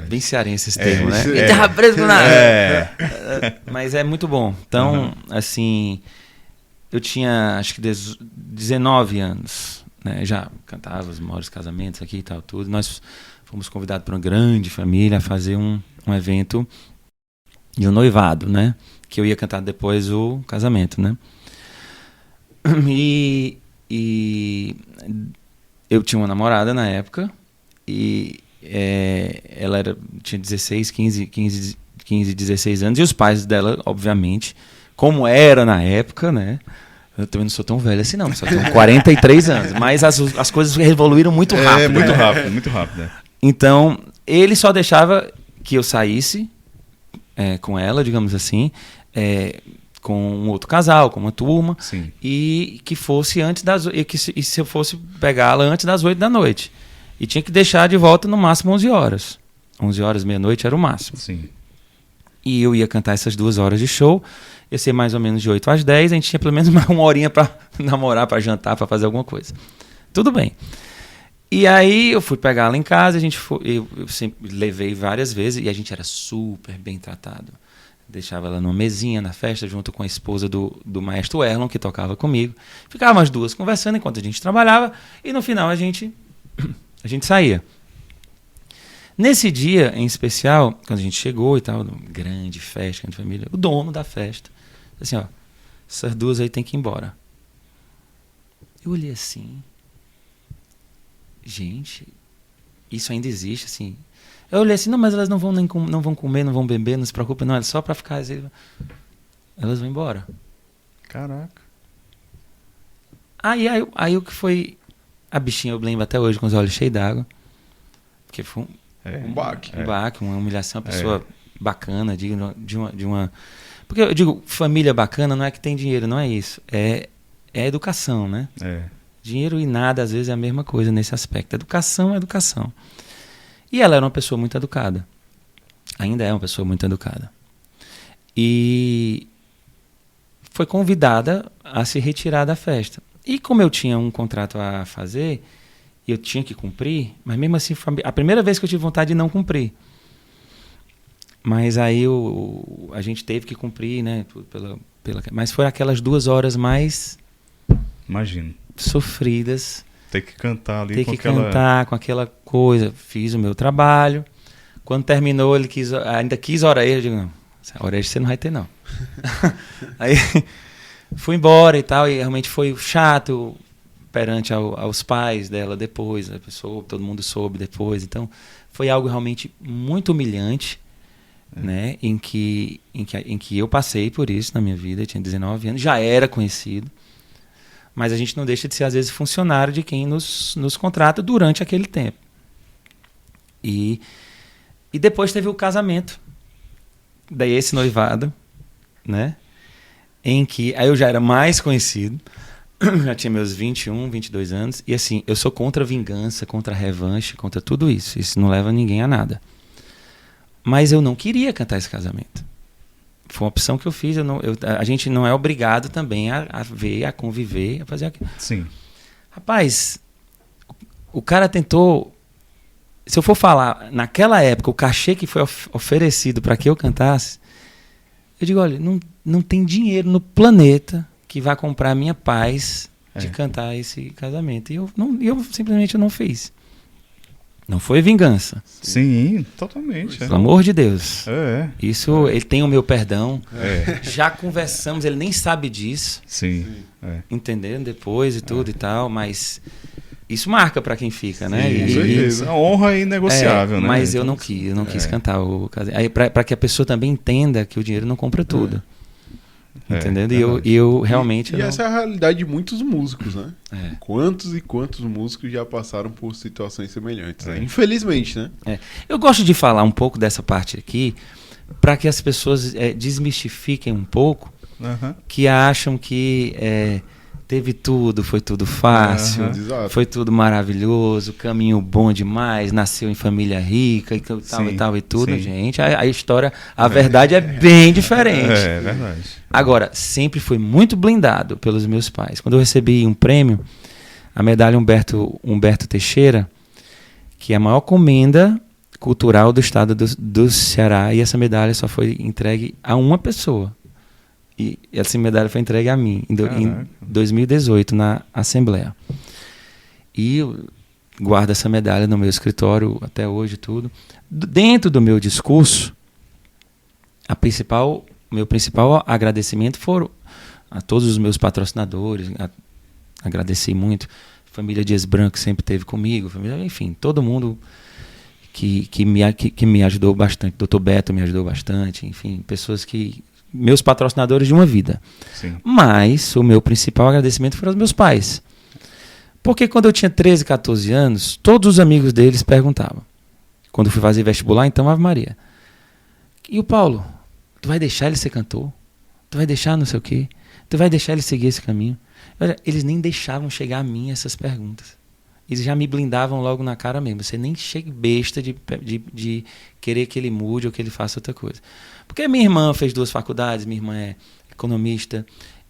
Bem cearense esse termo, né? Não ter rabo preso com nada. Mas é muito bom. Então, assim, eu tinha acho que 19 anos, né? Já cantava os maiores casamentos aqui e tal, tudo. Nós fomos convidados por uma grande família a fazer um evento de um noivado, né? Que eu ia cantar depois o casamento, né? E eu tinha uma namorada na época e ela tinha 15, 16 anos e os pais dela, obviamente, como era na época, né? Eu também não sou tão velho assim não, só tenho 43 anos, mas as coisas evoluíram muito rápido. Muito rápido. Então, ele só deixava que eu saísse com ela, digamos assim, com um outro casal, com uma turma, Sim. E que fosse antes e se eu fosse pegá-la antes das 8 da noite. E tinha que deixar de volta no máximo 11 horas. 11 horas, meia-noite era o máximo. Sim. E eu ia cantar essas 2 horas de show, ia ser mais ou menos de 8 às 10, a gente tinha pelo menos uma horinha para namorar, para jantar, para fazer alguma coisa. Tudo bem. E aí eu fui pegar ela em casa, eu sempre levei várias vezes e a gente era super bem tratado. Deixava ela numa mesinha na festa junto com a esposa do maestro Erlon, que tocava comigo. Ficávamos as duas conversando enquanto a gente trabalhava e no final a gente saía. Nesse dia em especial, quando a gente chegou e tal, grande festa, grande família, o dono da festa, assim, ó, essas duas aí tem que ir embora. Eu olhei assim, gente, isso ainda existe, assim. Eu olhei assim, não, mas elas não vão comer, não vão beber, não se preocupe, não, é só pra ficar assim. Elas vão embora. Caraca. Aí o que foi, a bichinha eu lembro até hoje com os olhos cheios d'água, porque foi um baque. Um baque, uma humilhação, uma pessoa bacana, digna de uma... Porque eu digo, família bacana não é que tem dinheiro, não é isso. É educação, né? Dinheiro e nada, às vezes, é a mesma coisa nesse aspecto. Educação é educação. E ela era uma pessoa muito educada. Ainda é uma pessoa muito educada. E foi convidada a se retirar da festa. E como eu tinha um contrato a fazer, e eu tinha que cumprir, mas mesmo assim foi a primeira vez que eu tive vontade de não cumprir. Mas aí a gente teve que cumprir, né? Mas foi aquelas 2 horas mais... Imagino. Sofridas. Ter que cantar ali ter que cantar com aquela coisa. Fiz o meu trabalho. Quando terminou, ele ainda quis hora extra. Eu digo, não, hora extra você não vai ter, não. Aí fui embora e tal, e realmente foi chato perante aos pais dela depois, a pessoa, todo mundo soube depois. Então, foi algo realmente muito humilhante, né? Em que eu passei por isso na minha vida. Eu tinha 19 anos, já era conhecido. Mas a gente não deixa de ser, às vezes, funcionário de quem nos contrata durante aquele tempo. E depois teve o casamento. Daí esse noivado, né? Em que aí eu já era mais conhecido. Já tinha meus 21, 22 anos. E assim, eu sou contra a vingança, contra a revanche, contra tudo isso. Isso não leva ninguém a nada. Mas eu não queria cantar esse casamento. Foi uma opção que eu fiz. A gente não é obrigado também a ver, a conviver, a fazer aquilo. Sim. Rapaz, o cara tentou... Se eu for falar, naquela época, o cachê que foi oferecido para que eu cantasse, eu digo, olha, não tem dinheiro no planeta que vá comprar a minha paz de cantar esse casamento. E eu simplesmente não fiz. Não foi vingança. Sim, totalmente. Pelo amor de Deus. Isso, ele tem o meu perdão. Já conversamos, ele nem sabe disso. Sim. Entendendo depois e tudo e tal, mas isso marca para quem fica, né? Sim, a honra é inegociável, né? Mas eu não quis cantar o casamento. Aí para que a pessoa também entenda que o dinheiro não compra tudo. Entendendo? E eu realmente... essa é a realidade de muitos músicos, né? Quantos e quantos músicos já passaram por situações semelhantes, né? Infelizmente, né? Eu gosto de falar um pouco dessa parte aqui para que as pessoas desmistifiquem um pouco, que acham que teve tudo, foi tudo fácil, foi tudo maravilhoso, caminho bom demais, nasceu em família rica e tal e tudo, gente. A história, a verdade é bem diferente. É verdade. Agora, sempre fui muito blindado pelos meus pais. Quando eu recebi um prêmio, a medalha Humberto Teixeira, que é a maior comenda cultural do estado do Ceará, e essa medalha só foi entregue a uma pessoa. E essa medalha foi entregue a mim em 2018 na Assembleia. E eu guardo essa medalha no meu escritório até hoje tudo. Dentro do meu discurso, meu principal agradecimento foram a todos os meus patrocinadores. Agradeci muito. Família Dias Branco sempre esteve comigo. Enfim, todo mundo que me ajudou bastante. Dr. Beto me ajudou bastante. Enfim, pessoas meus patrocinadores de uma vida. Sim. Mas o meu principal agradecimento foram aos meus pais. Porque quando eu tinha 13, 14 anos, todos os amigos deles perguntavam. Quando eu fui fazer vestibular, então, Ave Maria. E o Paulo, tu vai deixar ele ser cantor? Tu vai deixar não sei o quê? Tu vai deixar ele seguir esse caminho? Olha, eles nem deixavam chegar a mim essas perguntas. Eles já me blindavam logo na cara mesmo. Você nem chega besta de querer que ele mude ou que ele faça outra coisa. Porque minha irmã fez 2 faculdades, minha irmã é economista,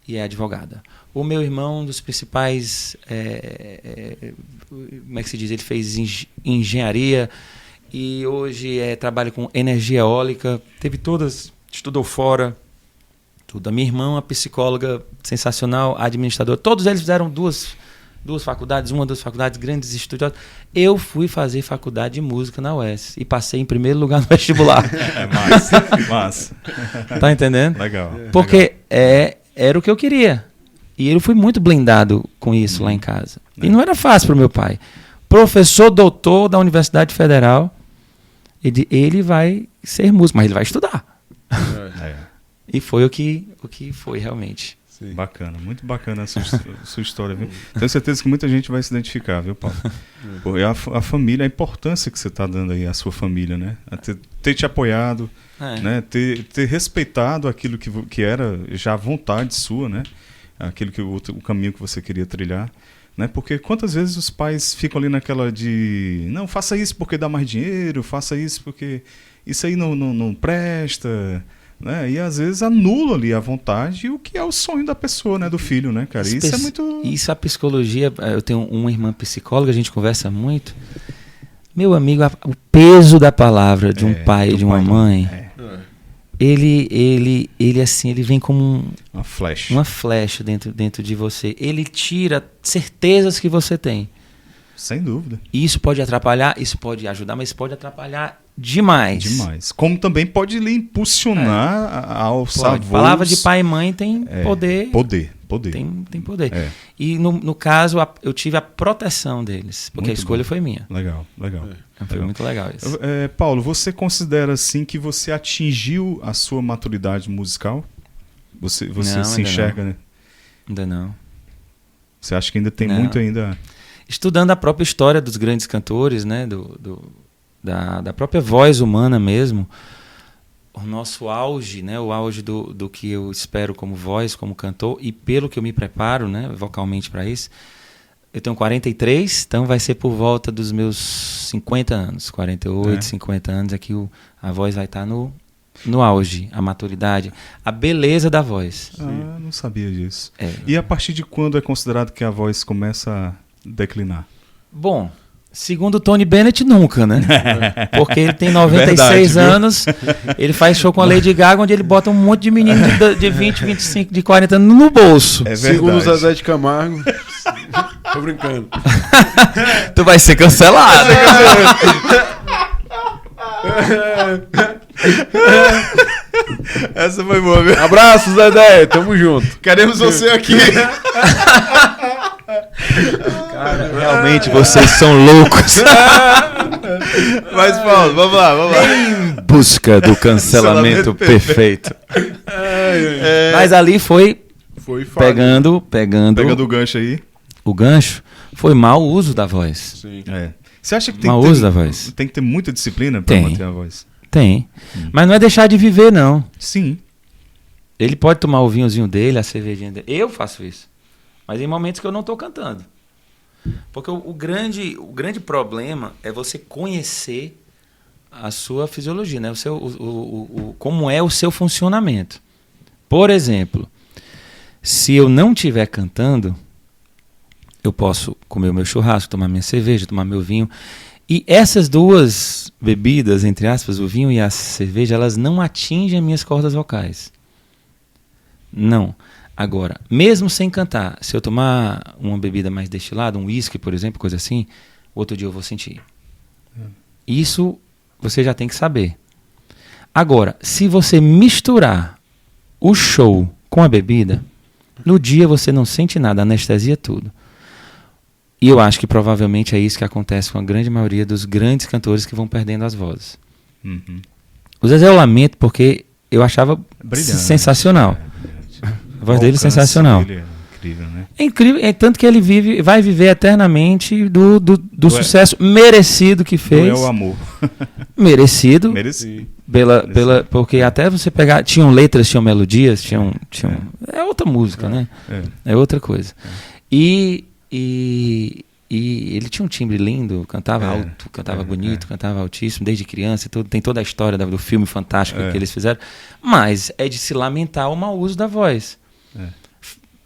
e é advogada. O meu irmão, um dos principais, como é que se diz? Ele fez engenharia e hoje trabalha com energia eólica. Teve todas, estudou fora. Tudo. A minha irmã, uma psicóloga sensacional, administradora. Todos eles fizeram duas faculdades, duas faculdades, grandes estudiosos. Eu fui fazer faculdade de música na UES e passei em primeiro lugar no vestibular. Massa. Tá entendendo? Legal. Porque era o que eu queria. E eu fui muito blindado com isso lá em casa. E não era fácil para o meu pai. Professor doutor da Universidade Federal, ele vai ser músico, mas ele vai estudar. E foi o que foi realmente. Sim. Bacana, muito bacana a sua história, viu? Tenho certeza que muita gente vai se identificar, viu, Paulo? Pô, a família, a importância que você está dando aí à sua família, né? A ter te apoiado, né? Ter respeitado aquilo que era já a vontade sua, né? Aquilo o caminho que você queria trilhar, né? Porque quantas vezes os pais ficam ali naquela de não, faça isso porque dá mais dinheiro, faça isso porque isso aí não presta, né? E às vezes anula ali a vontade e o que é o sonho da pessoa, né? Do filho, né, cara? Isso é muito... Isso a psicologia, eu tenho uma irmã psicóloga, a gente conversa muito. Meu amigo, o peso da palavra de um pai e de uma mãe, ele assim, ele vem como uma flecha dentro de você. Ele tira certezas que você tem. Sem dúvida. Isso pode atrapalhar, isso pode ajudar, mas pode atrapalhar demais. Como também pode lhe impulsionar a alçar voos. Palavra de pai e mãe tem poder. Poder. Tem poder. E no caso, eu tive a proteção deles, porque muito a escolha bom. foi minha. Legal. Foi muito legal isso. Paulo, você considera assim que você atingiu a sua maturidade musical? Você Não, se enxerga, né? Ainda não. Você acha que ainda tem muito ainda... Estudando a própria história dos grandes cantores, né? Da própria voz humana mesmo, o nosso auge, né? O auge do que eu espero como voz, como cantor, e pelo que eu me preparo, né? Vocalmente para isso. Eu tenho 43, então vai ser por volta dos meus 50 anos, 48, 50 anos, é que a voz vai estar no auge, a maturidade, a beleza da voz. Não sabia disso. E a partir de quando é considerado que a voz começa a declinar? Bom, segundo o Tony Bennett, nunca, né? Porque ele tem 96 anos, ele faz show com a Lady Gaga, onde ele bota um monte de menino de 20, 25, de 40 anos no bolso. Segundo o Zezé de Camargo... Tô brincando. Tu vai ser cancelado. Essa foi boa, viu? Abraço, Zezé. Tamo junto. Queremos você aqui. Cara, realmente vocês são loucos. Mas, Paulo, vamos lá. Em busca do cancelamento perfeito. Mas ali foi pegando o gancho aí. O gancho foi mau uso da voz. Sim. Você acha que mau uso da voz. Tem que ter muita disciplina para manter a voz? Tem. Mas não é deixar de viver, não. Sim. Ele pode tomar o vinhozinho dele, a cervejinha dele. Eu faço isso. Mas em momentos que eu não estou cantando. Porque o grande problema é você conhecer a sua fisiologia, né? Como é o seu funcionamento. Por exemplo, se eu não estiver cantando, eu posso comer o meu churrasco, tomar minha cerveja, tomar meu vinho. E essas duas bebidas, entre aspas, o vinho e a cerveja, elas não atingem as minhas cordas vocais. Não. Agora, mesmo sem cantar, se eu tomar uma bebida mais destilada, um whisky, por exemplo, coisa assim, outro dia eu vou sentir. Isso você já tem que saber. Agora, se você misturar o show com a bebida, no dia você não sente nada, anestesia tudo. E eu acho que provavelmente é isso que acontece com a grande maioria dos grandes cantores que vão perdendo as vozes. O Zezé eu lamento porque eu achava sensacional. A voz dele é sensacional. Dele é incrível, né? É incrível, é tanto que ele vai viver eternamente do sucesso merecido que fez. Não é o amor. Merecido. Merecido. Porque até você pegar... Tinham letras, tinham melodias, tinham é outra música, né? É outra coisa. E ele tinha um timbre lindo, cantava alto, cantava bonito, cantava altíssimo, desde criança. Tem toda a história do filme fantástico que eles fizeram. Mas é de se lamentar o mau uso da voz.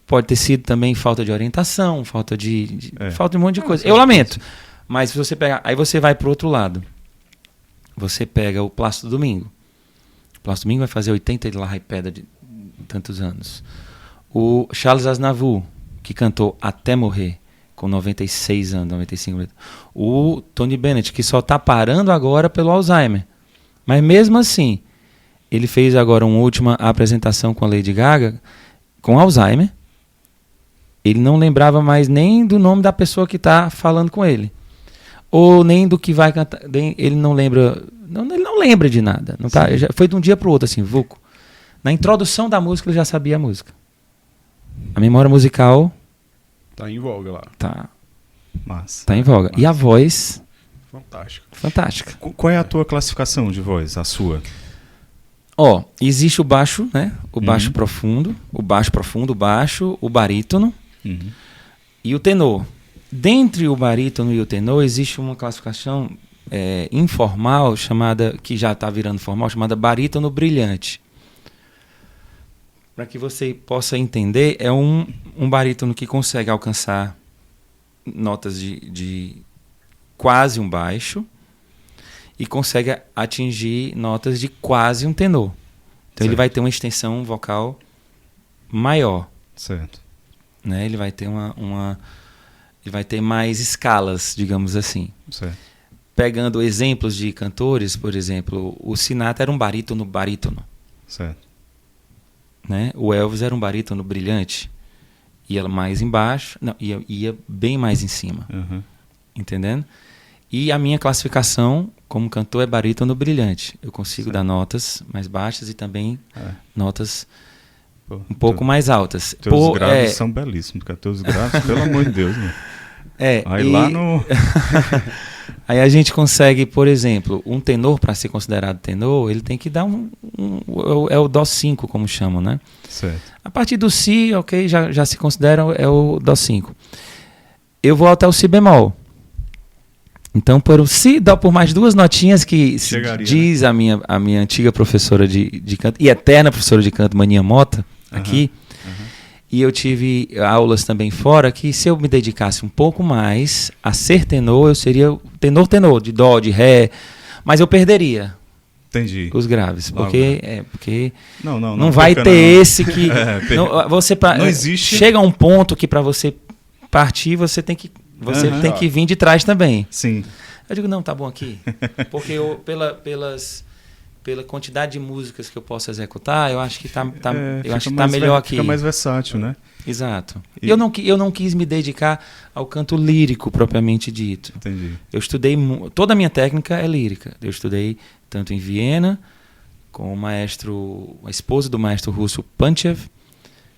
pode ter sido também falta de orientação, falta de um monte de coisa. Não, Eu lamento. Mas se você pegar, aí você vai pro outro lado. Você pega o Plácido Domingo. O Plácido Domingo vai fazer 80 de lá e pedra de tantos anos. O Charles Aznavour, que cantou até morrer, com 96 anos, 95 anos. O Tony Bennett, que só está parando agora pelo Alzheimer. Mas mesmo assim, ele fez agora uma última apresentação com a Lady Gaga, com Alzheimer. Ele não lembrava mais nem do nome da pessoa que está falando com ele. Ou nem do que vai cantar. Ele não lembra. Ele não lembra de nada. Não tá, foi de um dia para o outro, assim, vuco. Na introdução da música, ele já sabia a música. A memória musical Tá em voga lá. tá Massa. em voga. E a voz, Fantástico. fantástica. Qual é a tua classificação de voz, a sua? Ó, existe o baixo, né? O baixo profundo, o baixo, o barítono Uhum. e o tenor. Dentre o barítono e o tenor, existe uma classificação informal, que já está virando formal, chamada barítono brilhante. Para que você possa entender, é um barítono que consegue alcançar notas de quase um baixo e consegue atingir notas de quase um tenor. Então ele Certo. vai ter uma extensão vocal maior, Certo. né? Ele vai ter ele vai ter mais escalas, digamos assim. Certo. Pegando exemplos de cantores, por exemplo, o Sinatra era um barítono, Certo. né? O Elvis era um barítono brilhante, ia mais embaixo, não, ia bem mais em cima, Uhum. entendendo? E a minha classificação como cantor é barítono brilhante. Eu consigo dar notas mais baixas e também notas Pô, um pouco mais altas. Teus graves são belíssimos, cara. Teus graves, pelo amor de Deus, né? Aí lá no... Aí a gente consegue, por exemplo, um tenor, para ser considerado tenor, ele tem que dar é o Dó 5, como chamam, né? Certo. A partir do Si, ok, já se considera é o Dó 5. Eu vou até o Si bemol. Então, por o Si, dá por mais duas notinhas que Chegaria, diz a minha antiga professora de canto, e eterna professora de canto, Maninha Mota, aqui. E eu tive aulas também fora que se eu me dedicasse um pouco mais a ser tenor, eu seria tenor, de dó, de ré, mas eu perderia Entendi. os graves, porque Não vai fica, ter não. esse que Não existe. chega um ponto que para você partir você tem que vir de trás também. Sim. Eu digo não, tá bom aqui, porque pela quantidade de músicas que eu posso executar, eu acho que tá melhor aqui. Fica mais versátil, né? Exato. E eu não quis me dedicar ao canto lírico propriamente dito. Entendi. Eu estudei, toda a minha técnica é lírica. Eu estudei tanto em Viena, com a esposa do maestro russo Panchev,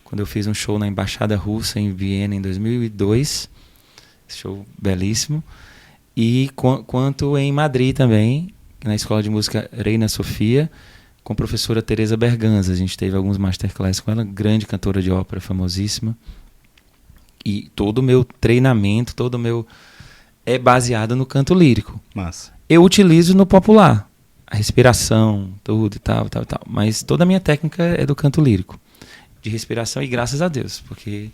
quando eu fiz um show na Embaixada Russa em Viena em 2002. Show belíssimo. E quanto em Madrid também, na Escola de Música Reina Sofia, com a professora Teresa Berganza. A gente teve alguns masterclass com ela, grande cantora de ópera, famosíssima. E todo o meu treinamento, é baseado no canto lírico. Massa. Eu utilizo no popular, a respiração, tudo e tal. Mas toda a minha técnica é do canto lírico, de respiração, e graças a Deus, porque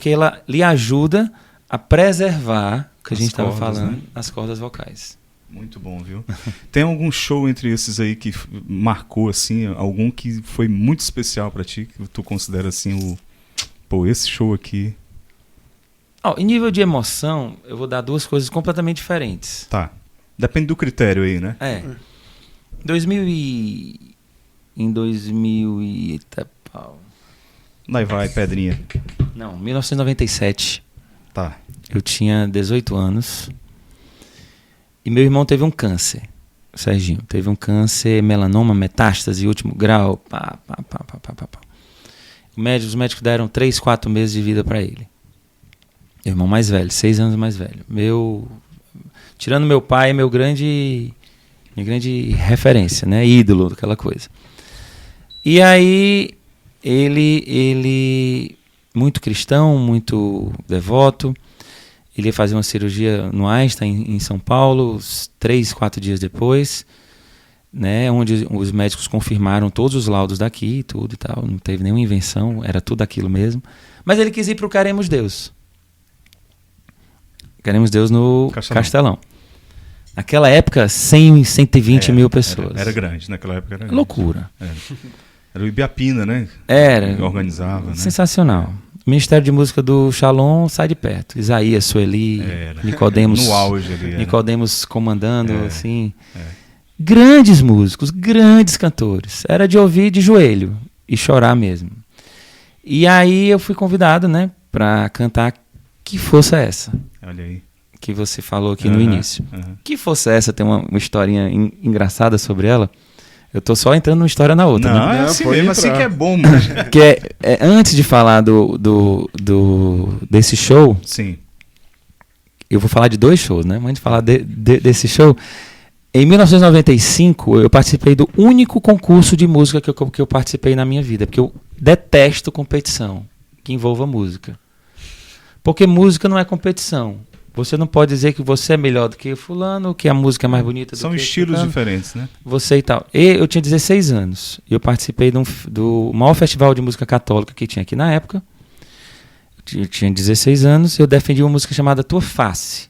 ela lhe ajuda a preservar o que a gente estava falando, né? As cordas vocais. Muito bom, viu? Tem algum show entre esses aí que marcou, assim, algum que foi muito especial pra ti, que tu considera assim esse show aqui... Em nível de emoção, eu vou dar duas coisas completamente diferentes. Tá. Depende do critério aí, né? Em 2000 e... Eita, pau. Daí vai, Pedrinha. Não, 1997. Tá. Eu tinha 18 anos. E meu irmão teve um câncer. O Serginho teve um câncer, melanoma, metástase, último grau. Os médicos deram 3, 4 meses de vida para ele. Meu irmão mais velho, 6 anos mais velho. Tirando meu pai, minha grande referência, né? Ídolo, aquela coisa. E aí, ele muito cristão, muito devoto. Ele ia fazer uma cirurgia no Einstein, em São Paulo, 3, 4 dias depois. né, onde os médicos confirmaram todos os laudos daqui, tudo e tal, não teve nenhuma invenção, era tudo aquilo mesmo. Mas ele quis ir para o Queremos Deus. Queremos Deus no Castelão. Naquela época, 120 mil pessoas. Era grande, naquela época era grande. Loucura. Era o Ibiapina, né? Era. Que organizava, né? Sensacional. O Ministério de Música do Shalom sai de perto. Isaías, Sueli, Nicodemos. No auge ali. Nicodemos comandando, assim. Grandes músicos, grandes cantores. Era de ouvir de joelho e chorar mesmo. E aí eu fui convidado, né, pra cantar Que Força é Essa? Olha aí. Que você falou aqui no início. Que Força é Essa? Tem uma historinha engraçada sobre ela. Eu tô só entrando uma história na outra. Não, né? é assim mesmo, assim que é bom, mano. Que antes de falar desse show, Sim. eu vou falar de 2 shows, né? Mas antes de falar desse show, em 1995 eu participei do único concurso de música que eu participei na minha vida, porque eu detesto competição que envolva música. Porque música não é competição. Você não pode dizer que você é melhor do que o fulano, que a música é mais bonita do que São estilos diferentes, né? Você e tal. Eu tinha 16 anos. Eu participei do maior festival de música católica que tinha aqui na época. Eu tinha 16 anos. Eu defendi uma música chamada Tua Face.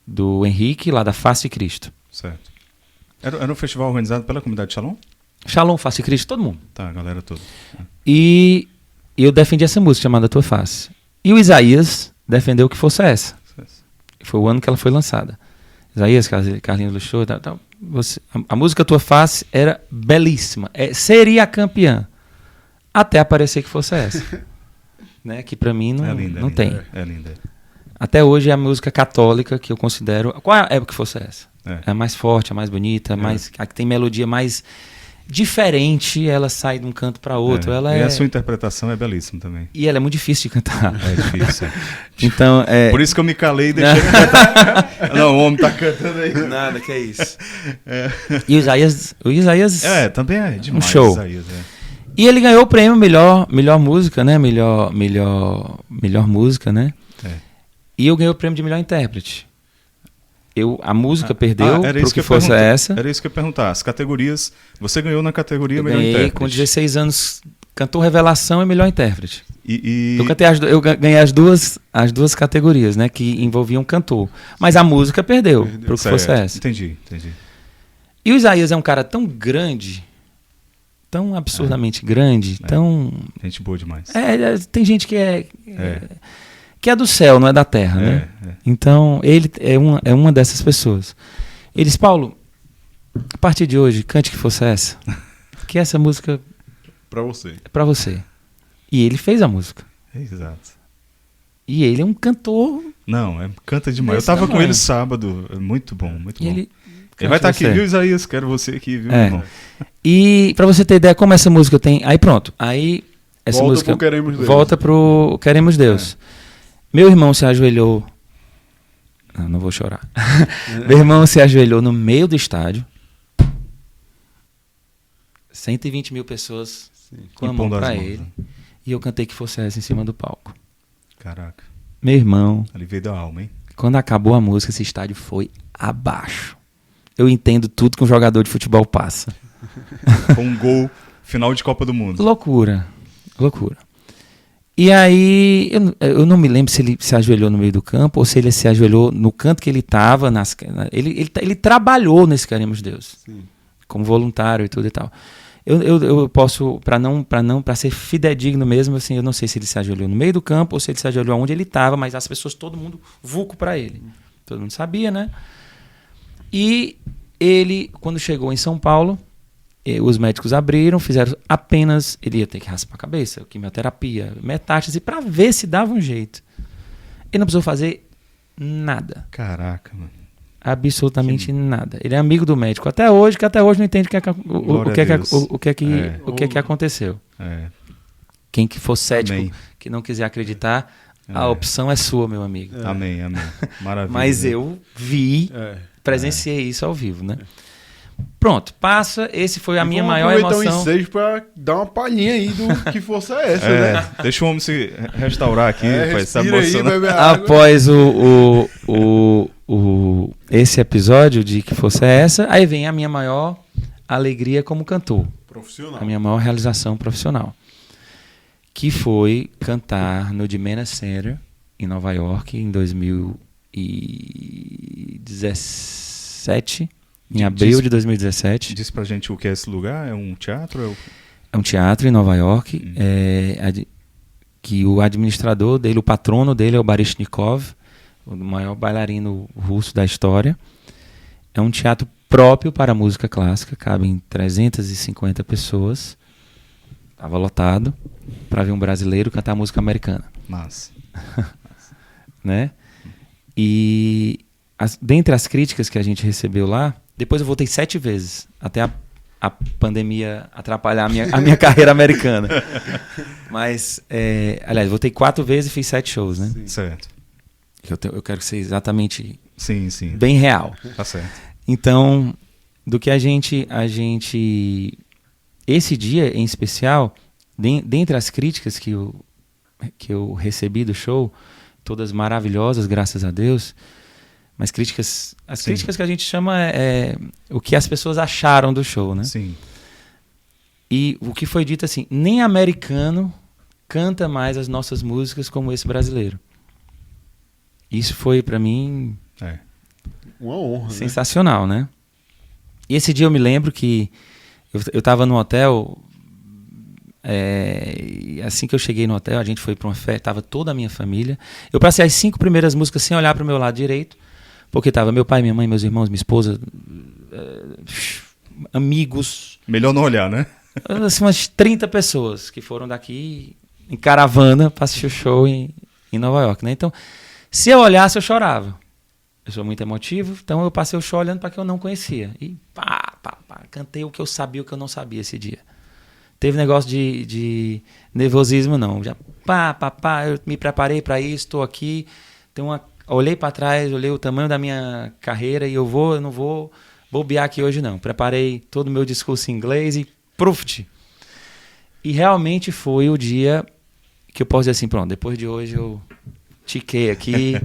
Do Henrique, lá da Face de Cristo. Certo. Era um festival organizado pela comunidade Shalom? Shalom, Face de Cristo, todo mundo. Tá, a galera toda. E eu defendi essa música chamada Tua Face. E o Isaías defendeu Que Força é Essa? Foi o ano que ela foi lançada. Isaías, Carlinhos Luxor, tal. A música Tua Face era belíssima. Seria a campeã. Até aparecer Que Força é Essa? Né? Que pra mim não tem. É linda. Até hoje é a música católica que eu considero... Qual é a Que Força é Essa? É a mais forte, a mais bonita, a que tem melodia mais... diferente, ela sai de um canto para outro. E a sua interpretação é belíssima também. E ela é muito difícil de cantar. É difícil. Então, por isso que eu me calei e deixei ele cantar. Não, o homem tá cantando aí. Nada, que é isso. E o Isaías... também é demais. Um show. Isaías, E ele ganhou o prêmio melhor música, né? Melhor música, né? E eu ganhei o prêmio de melhor intérprete. A música perdeu pro Que Força é Essa. Era isso que eu ia perguntar. As categorias... Você ganhou na categoria melhor ganhei intérprete. Com 16 anos, cantor revelação e melhor intérprete. Eu ganhei as duas categorias, né? Que envolviam cantor. Mas a música perdeu pro Que Força é Essa. Entendi. E o Isaías é um cara tão grande, tão absurdamente grande, tão... Gente boa demais. Tem gente que que é do céu, não é da terra, né? Então, ele é uma dessas pessoas. Ele disse, Paulo, a partir de hoje, cante Que Força é Essa? Que essa música é pra você. E ele fez a música. Exato. E ele é um cantor... Não, canta demais. Eu tava com ele sábado. Muito bom, muito bom. Ele vai estar aqui, viu, Isaías? Quero você aqui, viu, irmão? E pra você ter ideia como essa música tem... Aí pronto. Aí essa volta música pro Queremos Deus. Volta pro Queremos Deus. Meu irmão se ajoelhou... Não vou chorar. Meu irmão se ajoelhou no meio do estádio. 120 mil pessoas com a mão pra ele. E eu cantei Que Força é Essa em cima do palco. Caraca. Meu irmão... Ali veio da alma, hein? Quando acabou a música, esse estádio foi abaixo. Eu entendo tudo que um jogador de futebol passa. Foi um gol final de Copa do Mundo. Loucura. E aí, eu não me lembro se ele se ajoelhou no meio do campo ou se ele se ajoelhou no canto que ele estava. Ele trabalhou nesse Queremos Deus. Sim. Como voluntário e tudo e tal. Eu posso, para ser fidedigno mesmo, assim, eu não sei se ele se ajoelhou no meio do campo ou se ele se ajoelhou onde ele estava, mas as pessoas, todo mundo, vulco para ele. Todo mundo sabia, né? E ele, quando chegou em São Paulo, os médicos abriram, fizeram apenas... Ele ia ter que raspar a cabeça, quimioterapia, metástase, para ver se dava um jeito. Ele não precisou fazer nada. Caraca, mano. Absolutamente nada. Ele é amigo do médico até hoje, que até hoje não entende o que é que aconteceu. Quem que for cético, que não quiser acreditar, a opção é sua, meu amigo. Amém. Maravilha. Mas eu vi, presenciei isso ao vivo, né? Pronto, passa. Esse foi a minha maior aproveitar emoção. um ensejo pra dar uma palhinha aí do que força é essa, né? Deixa o homem se restaurar aqui, rapaz, tá respira aí, emocionado. bebe água. Após esse episódio de Que Força é Essa, aí vem a minha maior alegria como cantor. Profissional. A minha maior realização profissional. Que foi cantar no Dimena Center, em Nova York, em 2017. Em abril de 2017. Diz pra gente o que é esse lugar? É um teatro? É um teatro em Nova York, que o administrador dele, o patrono dele é o Baryshnikov, o maior bailarino russo da história. É um teatro próprio para música clássica, cabem 350 pessoas. Estava lotado para ver um brasileiro cantar música americana. Massa. Né? E dentre as críticas que a gente recebeu lá, depois eu voltei 7 vezes, até a pandemia atrapalhar a minha carreira americana. Mas, aliás, voltei 4 vezes e fiz 7 shows, né? Sim. Certo. Eu quero ser exatamente Sim. bem real. Tá certo. Então, do que a gente esse dia em especial, dentre as críticas que eu recebi do show, todas maravilhosas, graças a Deus, mas críticas que a gente chama o que as pessoas acharam do show, né? Sim. E o que foi dito assim, nem americano canta mais as nossas músicas como esse brasileiro. Isso foi pra mim Uma honra, sensacional, né? E esse dia eu me lembro que eu tava no hotel, e assim que eu cheguei no hotel, a gente foi pra uma festa, tava toda a minha família. Eu passei as 5 primeiras músicas sem olhar pro meu lado direito, porque tava meu pai, minha mãe, meus irmãos, minha esposa, amigos. Melhor não olhar, né? Assim, umas 30 pessoas que foram daqui em caravana para assistir o show em Nova York, né? Então, se eu olhasse, eu chorava. Eu sou muito emotivo, então eu passei o show olhando para quem eu não conhecia. E cantei o que eu sabia e o que eu não sabia esse dia. Teve negócio de nervosismo, não. Já eu me preparei para isso, estou aqui. Olhei para trás, olhei o tamanho da minha carreira e eu não vou bobear aqui hoje, não. Preparei todo o meu discurso em inglês e pruft. E realmente foi o dia que eu posso dizer assim, pronto, depois de hoje eu tiquei aqui,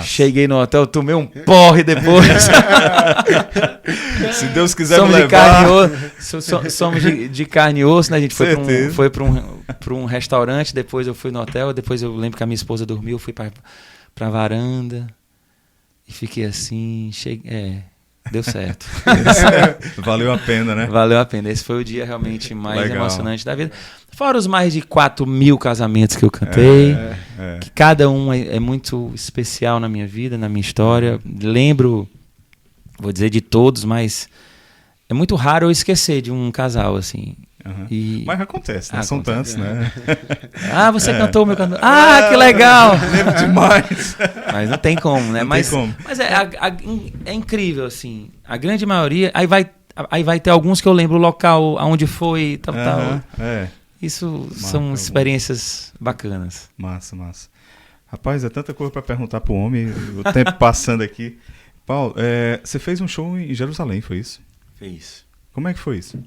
cheguei no hotel, tomei um porre depois. Se Deus quiser somos me levar. Somos de carne e osso, né? A gente Certeza. foi para um restaurante, depois eu fui no hotel, depois eu lembro que a minha esposa dormiu, eu fui para a varanda e fiquei assim, deu certo. Valeu a pena, né? Valeu a pena. Esse foi o dia realmente mais Legal. emocionante da vida. Fora os mais de 4.000 casamentos que eu cantei, que cada um é muito especial na minha vida, na minha história. Lembro, vou dizer de todos, mas é muito raro eu esquecer de um casal, assim. Uhum. Mas acontece, né? São acontece. tantos, né? Você cantou o meu canto. Que legal! Lembro demais. Mas não tem como, né? Não mas tem como. mas é incrível, assim. A grande maioria... Aí vai ter alguns que eu lembro o local, aonde foi, tal. Isso são experiências bacanas. Massa. Rapaz, é tanta coisa para perguntar pro homem, o tempo passando aqui. Paulo, você fez um show em Jerusalém, foi isso? Fiz. Como é que foi isso?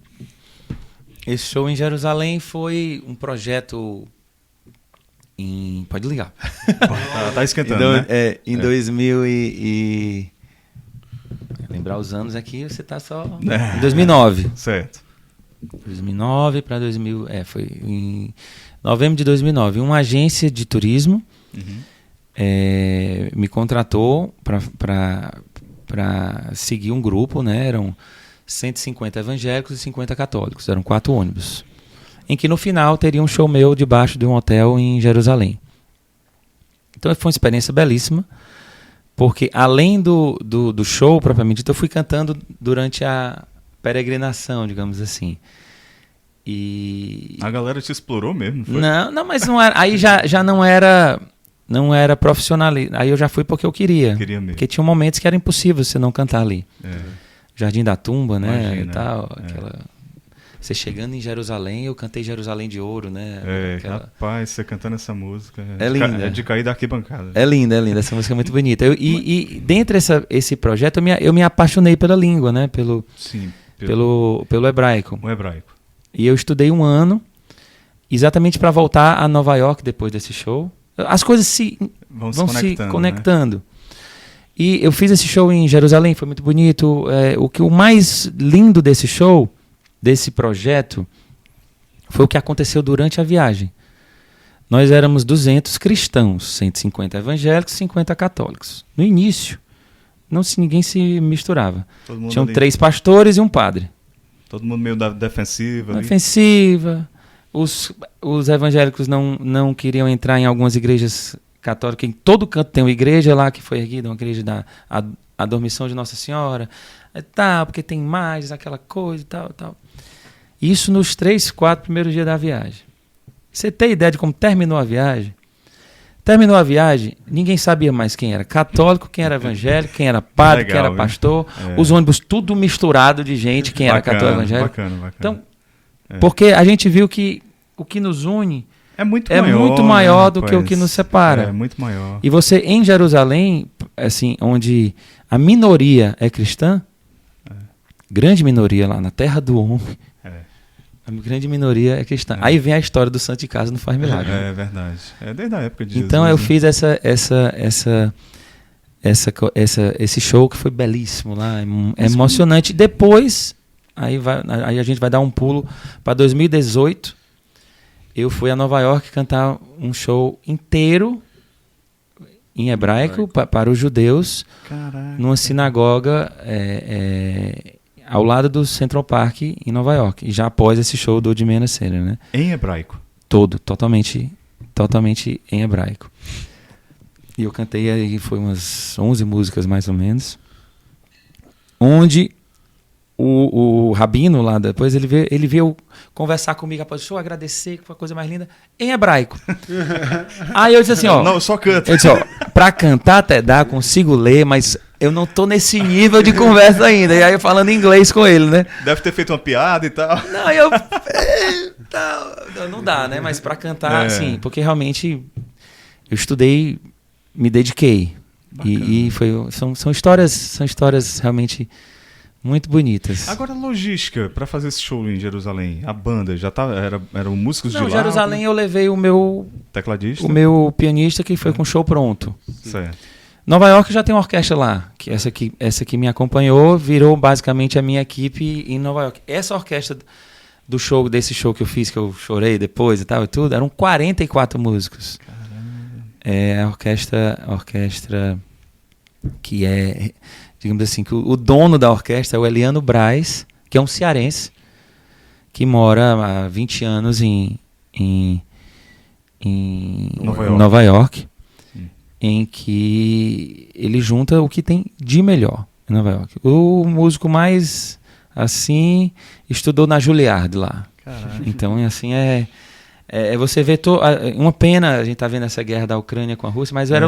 Esse show em Jerusalém foi um projeto Pode ligar. Tá esquentando, né? Em 2000 e... Lembrar os anos aqui, você tá só... Em 2009. Certo. 2009 para 2000... foi em novembro de 2009. Uma agência de turismo me contratou para seguir um grupo, né? Eram 150 evangélicos e 50 católicos. Eram 4 ônibus. Em que no final teria um show meu debaixo de um hotel em Jerusalém. Então foi uma experiência belíssima, porque além do show propriamente dito, eu fui cantando durante a peregrinação, digamos assim. E a galera te explorou mesmo, foi? Não, mas não era, aí já não era profissional. Aí eu já fui porque eu queria. Queria mesmo. Porque tinha momentos que era impossível você não cantar ali. Jardim da Tumba, né? Imagina, e tal, Você chegando em Jerusalém, eu cantei Jerusalém de Ouro, né? Rapaz, você cantando essa música é linda. É de cair da arquibancada. É linda, essa música é muito bonita. E dentro esse projeto eu me apaixonei pela língua, né? Pelo hebraico. O hebraico. E eu estudei 1 ano, exatamente para voltar a Nova York depois desse show. As coisas vão se conectando. Né? E eu fiz esse show em Jerusalém, foi muito bonito. O mais lindo desse show, desse projeto, foi o que aconteceu durante a viagem. Nós éramos 200 cristãos, 150 evangélicos, 50 católicos. No início, ninguém se misturava. Tinham 3 pastores e um padre. Todo mundo meio defensiva. Defensiva. Os evangélicos não queriam entrar em algumas igrejas católicas. Em todo canto tem uma igreja lá que foi erguida, uma igreja da Dormição de Nossa Senhora. Porque tem imagens, aquela coisa e tal. Isso nos 3, 4 primeiros dias da viagem. Você tem ideia de como terminou a viagem? Terminou a viagem, ninguém sabia mais quem era católico, quem era evangélico, quem era padre, legal, quem era pastor. Os ônibus tudo misturado de gente, quem era católico, evangélico. Bacana. Então, porque a gente viu que o que nos une é muito maior do que o que nos separa. É muito maior. E você, em Jerusalém, assim, onde a minoria é cristã, grande minoria lá na terra do homem, a grande minoria é cristã. Aí vem a história do Santo de Casa não faz milagre. É verdade. É desde a época de Jesus. Então eu fiz esse show que foi belíssimo lá, é emocionante. Depois, aí a gente vai dar um pulo para 2018. Eu fui a Nova York cantar um show inteiro em hebraico para os judeus. Caraca. Numa sinagoga ao lado do Central Park em Nova York, e já após esse show do Dimena Cena, né? Em hebraico? Todo, totalmente em hebraico. E eu cantei aí, foi umas 11 músicas mais ou menos, onde o rabino lá depois, ele veio conversar comigo após o show, agradecer, que foi a coisa mais linda, em hebraico. Aí eu disse assim, não, eu só canto. Eu disse, pra cantar até dá, consigo ler, mas eu não tô nesse nível de conversa ainda. E aí eu falando inglês com ele, né? Deve ter feito uma piada e tal. Não, não dá, né? Mas pra cantar, assim, porque realmente eu estudei, me dediquei. E são histórias realmente muito bonitas. Agora, logística para fazer esse show em Jerusalém, a banda já eram músicos de lá? Não, Jerusalém eu levei o meu tecladista, o meu pianista, que foi com o show pronto. Certo. Nova York já tem uma orquestra lá, que essa que me acompanhou virou basicamente a minha equipe em Nova York. Essa orquestra desse show que eu fiz, que eu chorei depois e tal e tudo, eram 44 músicos. Caramba. É a orquestra que é, digamos assim, que o dono da orquestra é o Eliano Braz, que é um cearense, que mora há 20 anos em Nova York, em que ele junta o que tem de melhor em Nova York. O músico mais, assim, estudou na Juilliard lá. Caraca. Então, assim, você vê uma pena a gente tá vendo essa guerra da Ucrânia com a Rússia, mas era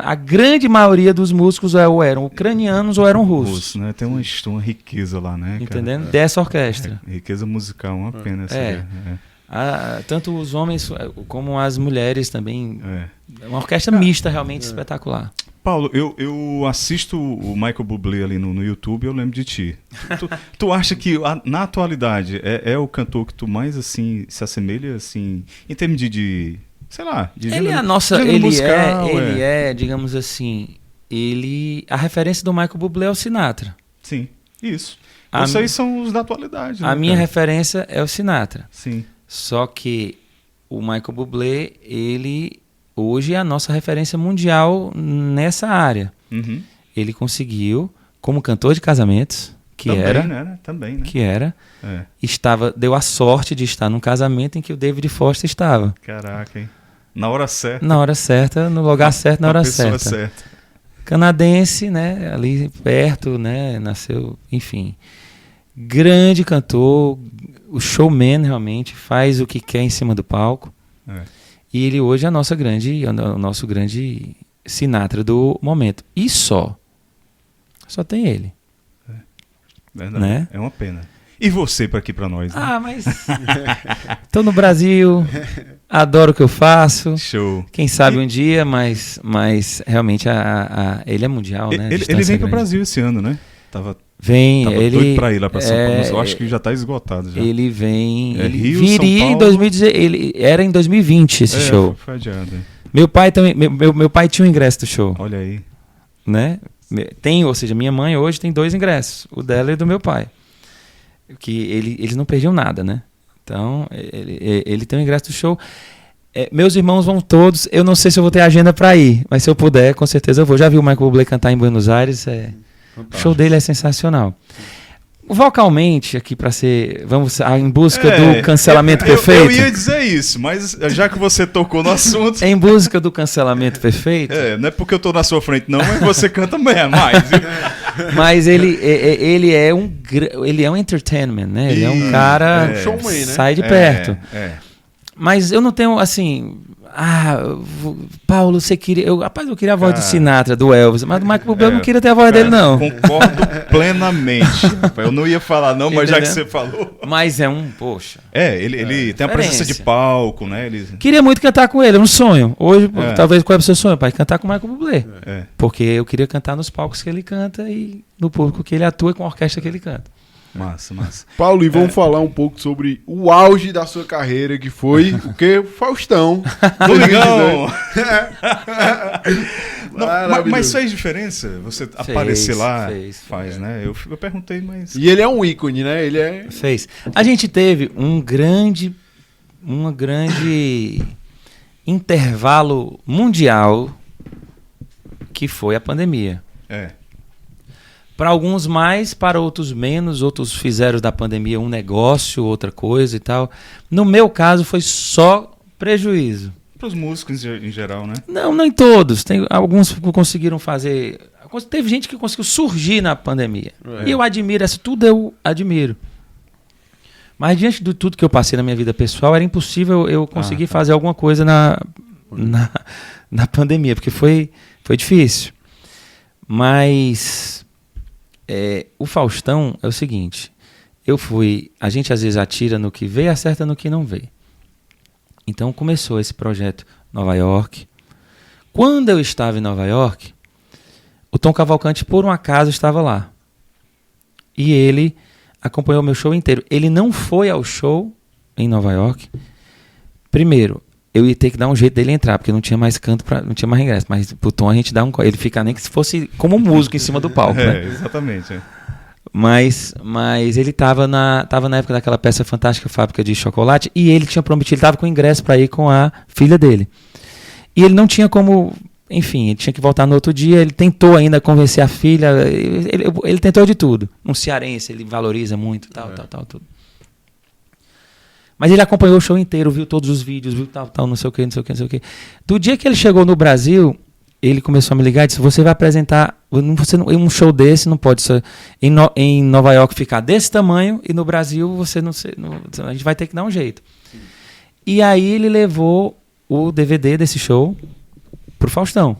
a grande maioria dos músicos ou eram ucranianos ou eram russos. Né? Tem uma riqueza lá, né? Entendendo? Cara? Dessa orquestra. Riqueza musical, uma pena essa guerra. Tanto os homens como as mulheres também. Uma orquestra mista realmente espetacular. Paulo, eu assisto o Michael Bublé ali no YouTube e eu lembro de ti. Tu acha que na atualidade é o cantor que tu mais assim se assemelha assim em termos de sei lá, de ele é, digamos assim, a referência do Michael Bublé é o Sinatra. Sim, isso. Vocês são os da atualidade. A minha referência é o Sinatra. Sim. Só que o Michael Bublé, ele hoje é a nossa referência mundial nessa área. Uhum. Ele conseguiu, como cantor de casamentos, Também, né? Que era, deu a sorte de estar num casamento em que o David Foster estava. Caraca, hein? Na hora certa. Na hora certa, no lugar certo, na hora certa. Certa. Canadense, né? Ali perto, né? Nasceu, enfim. Grande cantor, o showman realmente, faz o que quer em cima do palco. E ele hoje é o nosso grande Sinatra do momento. E só tem ele. Verdade. Né? É uma pena. E você para aqui para nós, né? Ah, mas tô no Brasil, adoro o que eu faço. Show. Quem sabe um dia, mas realmente ele é mundial, né? Ele vem pro Brasil esse ano, né? Tava doido pra ir lá pra São Paulo. Eu acho que já tá esgotado já. Ele vem. Ele Rio, viria São em Paulo. 2010. Era em 2020 esse show. Foi adiado. Meu pai também. Meu pai tinha um ingresso do show. Olha aí. Né? Ou seja, minha mãe hoje tem 2 ingressos. O dela e do meu pai. Que eles não perdiam nada, né? Então, ele tem o ingresso do show. Meus irmãos vão todos. Eu não sei se eu vou ter agenda pra ir, mas se eu puder, com certeza eu vou. Já vi o Michael Bublé cantar em Buenos Aires. O show dele é sensacional. Vocalmente, aqui para ser. Vamos em busca do cancelamento perfeito. Eu ia dizer isso, mas já que você tocou no assunto. Em busca do cancelamento perfeito. Não é porque eu tô na sua frente, não, mas você canta mais. Mas ele é um entertainment, né? Ele é um cara. Showman, né? Sai de perto. Mas eu não tenho, assim. Paulo, você queria. Rapaz, eu queria a voz do Sinatra, do Elvis, mas do Michael Bublé eu não queria ter a voz dele, não. Concordo plenamente. Eu não ia falar, não, mas já que você falou. Mas poxa. Ele tem a presença de palco, né? Queria muito cantar com ele, é um sonho. Hoje, talvez, qual é o seu sonho, pai? Cantar com o Michael Bublé. Porque eu queria cantar nos palcos que ele canta e no público que ele atua e com a orquestra que ele canta. Massa. Paulo, e vamos falar um pouco sobre o auge da sua carreira, que foi o quê? Faustão. Domingão! Mas fez diferença você aparecer lá? Faz, né? Eu perguntei, mas... E ele é um ícone, né? Fez. A gente teve um grande intervalo mundial que foi a pandemia. Para alguns mais, para outros menos. Outros fizeram da pandemia um negócio, outra coisa e tal. No meu caso, foi só prejuízo. Para os músicos em geral, né? Não, nem todos. Tem alguns que conseguiram fazer... Teve gente que conseguiu surgir na pandemia. E eu admiro, tudo eu admiro. Mas diante de tudo que eu passei na minha vida pessoal, era impossível eu conseguir fazer alguma coisa na pandemia, porque foi difícil. Mas... o Faustão é o seguinte, a gente às vezes atira no que vê e acerta no que não vê. Então começou esse projeto Nova York. Quando eu estava em Nova York, o Tom Cavalcante por um acaso estava lá. E ele acompanhou o meu show inteiro. Ele não foi ao show em Nova York. Primeiro, eu ia ter que dar um jeito dele entrar, porque não tinha mais canto, não tinha mais ingresso. Mas pro Tom a gente dá ele fica nem que se fosse como músico em cima do palco, né? Exatamente. Mas ele tava na época daquela peça fantástica, Fábrica de Chocolate, e ele tinha prometido, ele tava com ingresso para ir com a filha dele. E ele não tinha como, enfim, ele tinha que voltar no outro dia, ele tentou ainda convencer a filha, ele tentou de tudo. Um cearense, ele valoriza muito, tal, tudo. Mas ele acompanhou o show inteiro, viu todos os vídeos, viu tal, não sei o que. Do dia que ele chegou no Brasil, ele começou a me ligar e disse, você vai apresentar, um show desse não pode ser, em Nova York ficar desse tamanho e no Brasil a gente vai ter que dar um jeito. Sim. E aí ele levou o DVD desse show pro Faustão.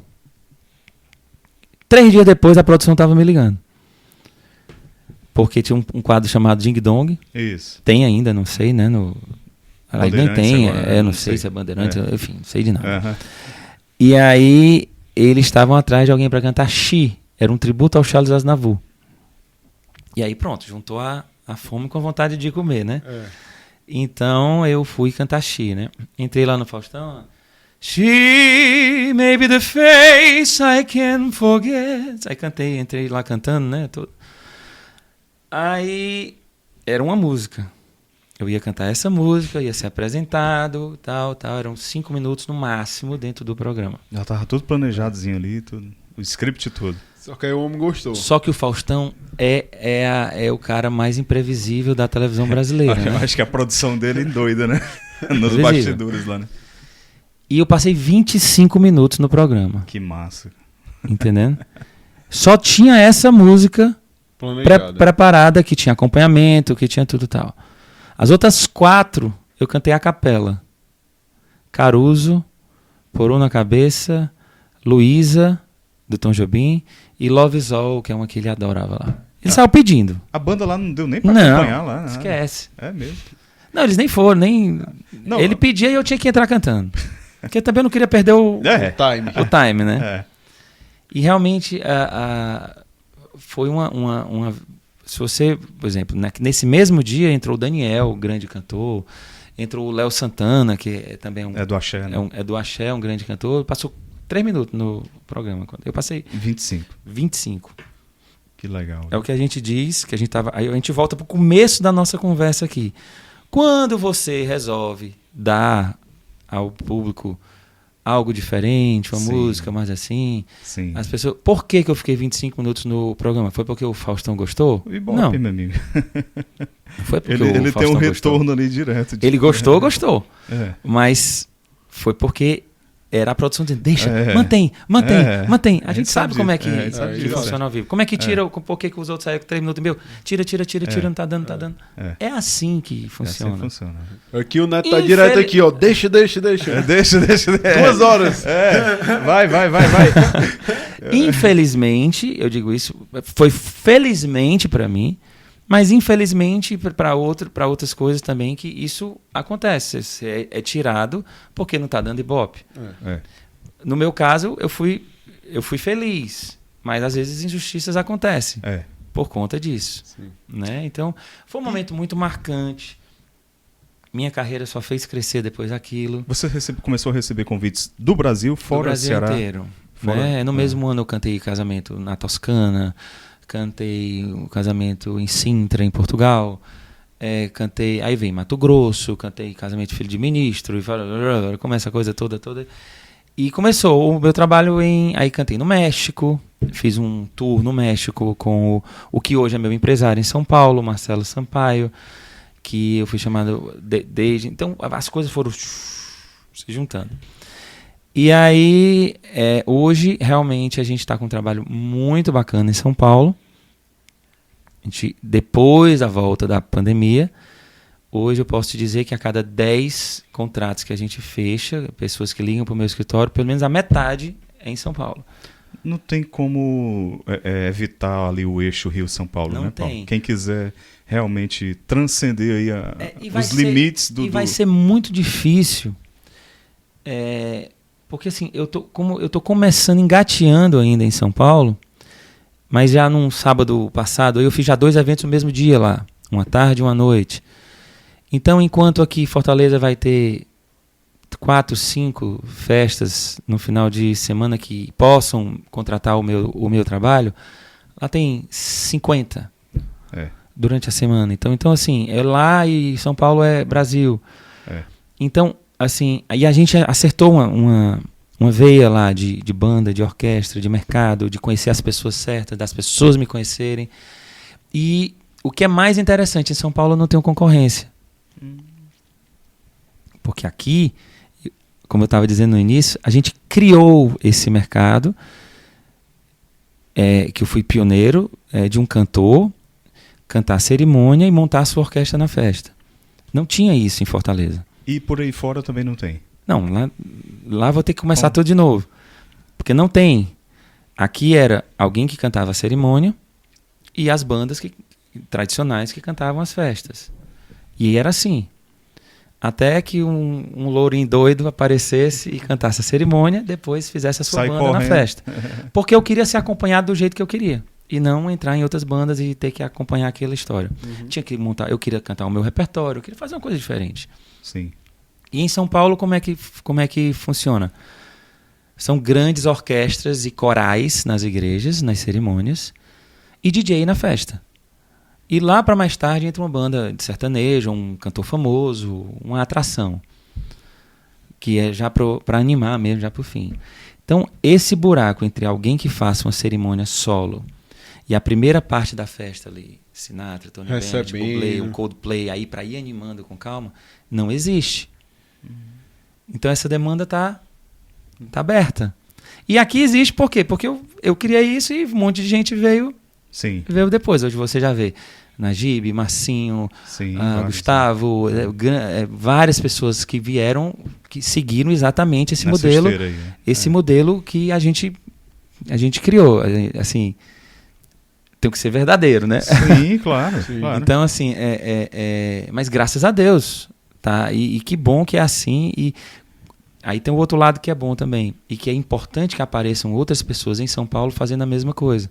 3 dias depois a produção estava me ligando. Porque tinha um quadro chamado Ding Dong. Isso. Tem ainda, não sei, né? Aí nem tem, agora, não sei se é Bandeirante, enfim, não sei de nada. Uhum. E aí eles estavam atrás de alguém para cantar She. Era um tributo ao Charles Aznavour. E aí pronto, juntou a fome com a vontade de comer, né? Então eu fui cantar She, né? Entrei lá no Faustão. She may be the face I can't forget. Aí entrei lá cantando, né? Aí era uma música. Eu ia cantar essa música, ia ser apresentado, tal. Eram 5 minutos no máximo dentro do programa. Já tava tudo planejadozinho ali, tudo, o script todo. Só que aí o homem gostou. Só que o Faustão é o cara mais imprevisível da televisão brasileira. Eu acho que a produção dele é doida, né? Nos bastidores lá, né? E eu passei 25 minutos no programa. Que massa. Entendendo? Só tinha essa música preparada, que tinha acompanhamento, que tinha tudo e tal. As outras 4 eu cantei a capela. Caruso, Porô na Cabeça, Luísa, do Tom Jobim, e Love Is All, que é uma que ele adorava lá. Ele saiu pedindo. A banda lá não deu nem pra Não, acompanhar lá. Nada. esquece. É mesmo. Não, eles nem foram, nem... Não, Ele pedia e eu tinha que entrar cantando. Porque eu também não queria perder o Time. time, né? É. E realmente foi uma... Se você, por exemplo, nesse mesmo dia entrou o Daniel, o grande cantor, entrou o Léo Santana, que também É do Axé, né? é do Axé, um grande cantor, passou 3 minutos no programa. Eu passei 25. 25. Que legal. É o que a gente diz, que a gente tava. Aí a gente volta pro começo da nossa conversa aqui. Quando você resolve dar ao público algo diferente, uma Sim. música mais assim, Sim. as pessoas. Por que eu fiquei 25 minutos no programa? Foi porque o Faustão gostou? O Ibope, Não, meu amigo. foi porque Ele o tem Faustão um gostou. retorno ali direto. Ele gostou. É. Mas foi porque era a produção dizendo, deixa, É. mantém. É. A gente sabe como é que, disso. É, sabe que disso. funciona ao vivo. Como é que tira, por que os outros saíram com 3 minutos e meio? Tira, não tá dando. É. É assim que É funciona. assim que funciona. Aqui o Neto tá direto aqui, ó. Deixa. É, deixa. 2 horas. É. Vai. Infelizmente, eu digo isso, foi felizmente para mim, mas infelizmente para outras coisas também que isso acontece. Você é tirado porque não tá dando ibope. É. No meu caso, eu fui feliz, mas às vezes injustiças acontecem É. por conta disso. Sim. Né? Então, foi um momento muito marcante. Minha carreira só fez crescer depois daquilo. Você começou a receber convites do Brasil, fora Do Brasil Ceará. inteiro. Fora- Né? No mesmo ano eu cantei casamento na Toscana, cantei o casamento em Sintra, em Portugal, cantei, aí vem Mato Grosso, cantei casamento de filho de ministro, e começa a coisa toda. E começou o meu trabalho aí cantei no México, fiz um tour no México com o que hoje é meu empresário em São Paulo, Marcelo Sampaio, que eu fui chamado desde... Então as coisas foram se juntando. E aí, hoje, realmente, a gente está com um trabalho muito bacana em São Paulo. Depois da volta da pandemia, hoje eu posso te dizer que a cada 10 contratos que a gente fecha, pessoas que ligam para o meu escritório, pelo menos a metade é em São Paulo. Não tem como evitar ali o eixo Rio-São Paulo, Não né, Paulo? tem. Quem quiser realmente transcender aí E vai os ser- limites E vai ser muito difícil, porque assim, eu tô começando, engateando ainda em São Paulo, mas já num sábado passado, eu fiz já 2 eventos no mesmo dia lá, uma tarde e uma noite. Então, enquanto aqui em Fortaleza vai ter 4, 5 festas no final de semana que possam contratar o meu trabalho, lá tem 50 durante a semana. Então assim, é lá e São Paulo é Brasil. Então, assim, aí a gente acertou uma veia lá de banda, de orquestra, de mercado, de conhecer as pessoas certas, das pessoas me conhecerem. E o que é mais interessante, em São Paulo eu não tenho concorrência. Porque aqui, como eu estava dizendo no início, a gente criou esse mercado, que eu fui pioneiro, de um cantor cantar a cerimônia e montar a sua orquestra na festa. Não tinha isso em Fortaleza. E por aí fora também não tem. Não, lá vou ter que começar tudo de novo. Porque não tem. Aqui era alguém que cantava a cerimônia e as bandas tradicionais que cantavam as festas. E era assim. Até que um lourinho doido aparecesse e cantasse a cerimônia, depois fizesse a sua Sai banda correndo. na festa. Porque eu queria ser acompanhado do jeito que eu queria. E não entrar em outras bandas e ter que acompanhar aquela história. Tinha que montar, eu queria cantar o meu repertório, eu queria fazer uma coisa diferente. Sim. E em São Paulo, como é que funciona? São grandes orquestras e corais nas igrejas, nas cerimônias, e DJ na festa. E lá para mais tarde entra uma banda de sertanejo, um cantor famoso, uma atração, que é já para animar mesmo, já para o fim. Então, esse buraco entre alguém que faça uma cerimônia solo e a primeira parte da festa ali, Sinatra, Tony Bennett, Bublé, o Coldplay, aí para ir animando com calma, não existe. Então essa demanda tá aberta. E aqui existe por quê? Porque eu criei isso e um monte de gente veio depois. Hoje você já vê Najib, Marcinho, Gustavo, várias pessoas que vieram, que seguiram exatamente esse modelo, aí, né? modelo que a gente criou. Assim, tenho que ser verdadeiro, né? Sim, claro. Sim. claro. Então, assim, mas graças a Deus, tá? E que bom que é assim. E aí tem o outro lado que é bom também. E que é importante que apareçam outras pessoas em São Paulo fazendo a mesma coisa.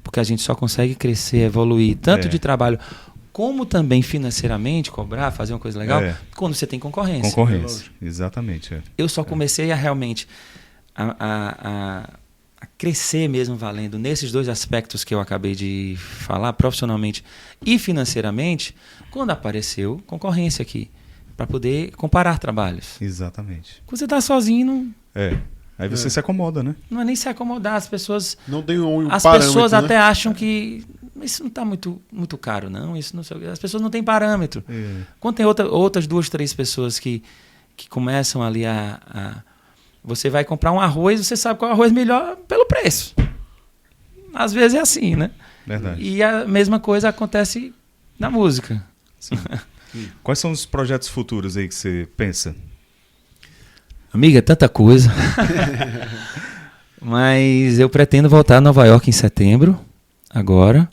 Porque a gente só consegue crescer, evoluir, tanto de trabalho como também financeiramente, cobrar, fazer uma coisa legal, quando você tem concorrência. Concorrência, exatamente. Eu só comecei a realmente a crescer mesmo valendo nesses dois aspectos que eu acabei de falar, profissionalmente e financeiramente, quando apareceu concorrência aqui, para poder comparar trabalhos. Exatamente. Quando você está sozinho, não, Aí você se acomoda, né? não é nem se acomodar, as pessoas... Não tem um As parâmetro, pessoas né? até acham que isso não está muito caro, não. Isso não sei o quê. As pessoas não têm parâmetro. Quando tem outras 2, 3 pessoas que começam ali você vai comprar um arroz, você sabe qual é o arroz melhor pelo preço. Às vezes é assim, né? Verdade. E a mesma coisa acontece na música. Quais são os projetos futuros aí que você pensa? Amiga, é tanta coisa. Mas eu pretendo voltar a Nova York em setembro, agora.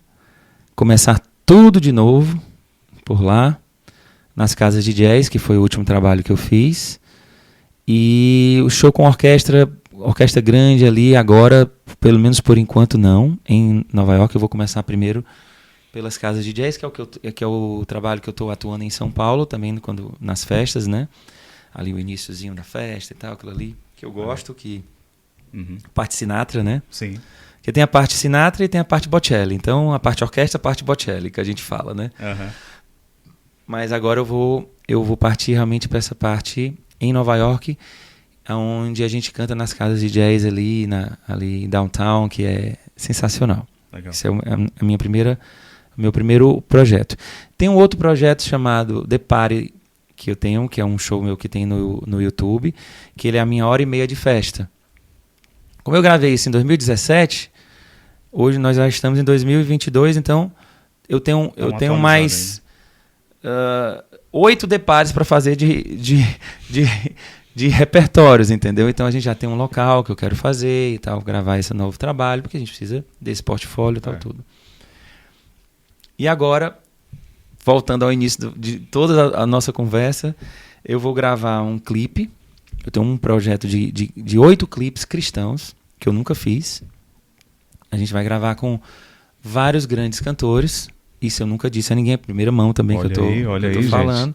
Começar tudo de novo por lá, nas casas de jazz, que foi o último trabalho que eu fiz. E o show com orquestra grande ali, agora, pelo menos por enquanto não. Em Nova York eu vou começar primeiro pelas casas de jazz, que é o trabalho que eu estou atuando em São Paulo, também nas festas, né? Ali o iniciozinho da festa e tal, aquilo ali que eu gosto, que parte Sinatra, né? Sim. Porque tem a parte Sinatra e tem a parte Bocelli. Então, a parte orquestra, a parte Bocelli, que a gente fala, né? Mas agora eu vou partir realmente para essa parte em Nova York, onde a gente canta nas casas de jazz ali em downtown, que é sensacional. Legal. Esse é meu primeiro projeto. Tem um outro projeto chamado The Party, que eu tenho, que é um show meu que tem no YouTube, que ele é a minha hora e meia de festa. Como eu gravei isso em 2017, hoje nós já estamos em 2022, então eu tenho mais 8 depares para fazer de repertórios, entendeu? Então a gente já tem um local que eu quero fazer e tal, gravar esse novo trabalho, porque a gente precisa desse portfólio e tal, tudo. E agora, voltando ao início de toda a nossa conversa, eu vou gravar um clipe. Eu tenho um projeto de 8 clipes cristãos, que eu nunca fiz. A gente vai gravar com vários grandes cantores. Isso eu nunca disse a ninguém, é a primeira mão também que eu tô falando.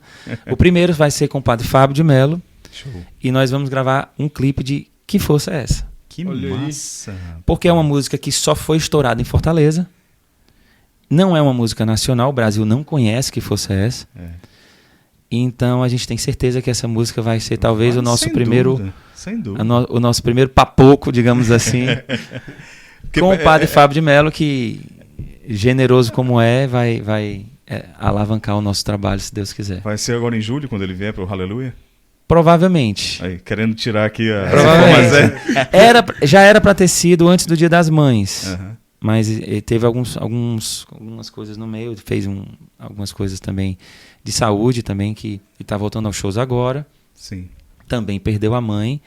O primeiro vai ser com o Padre Fábio de Mello. Show. E nós vamos gravar um clipe de Que Força é Essa? Que massa! Porque é uma música que só foi estourada em Fortaleza. Não é uma música nacional, o Brasil não conhece Que Força é Essa. Então a gente tem certeza que essa música vai ser talvez o nosso primeiro... Sem dúvida. O nosso primeiro papoco, digamos assim, com o Padre Fábio de Mello, que, generoso como vai alavancar o nosso trabalho, se Deus quiser. Vai ser agora em julho, quando ele vier para o Aleluia? Provavelmente. Aí, querendo tirar aqui a... Provavelmente. Já era para ter sido antes do Dia das Mães. Mas teve algumas coisas no meio, fez algumas coisas também de saúde também, que está voltando aos shows agora. Sim. Também perdeu a mãe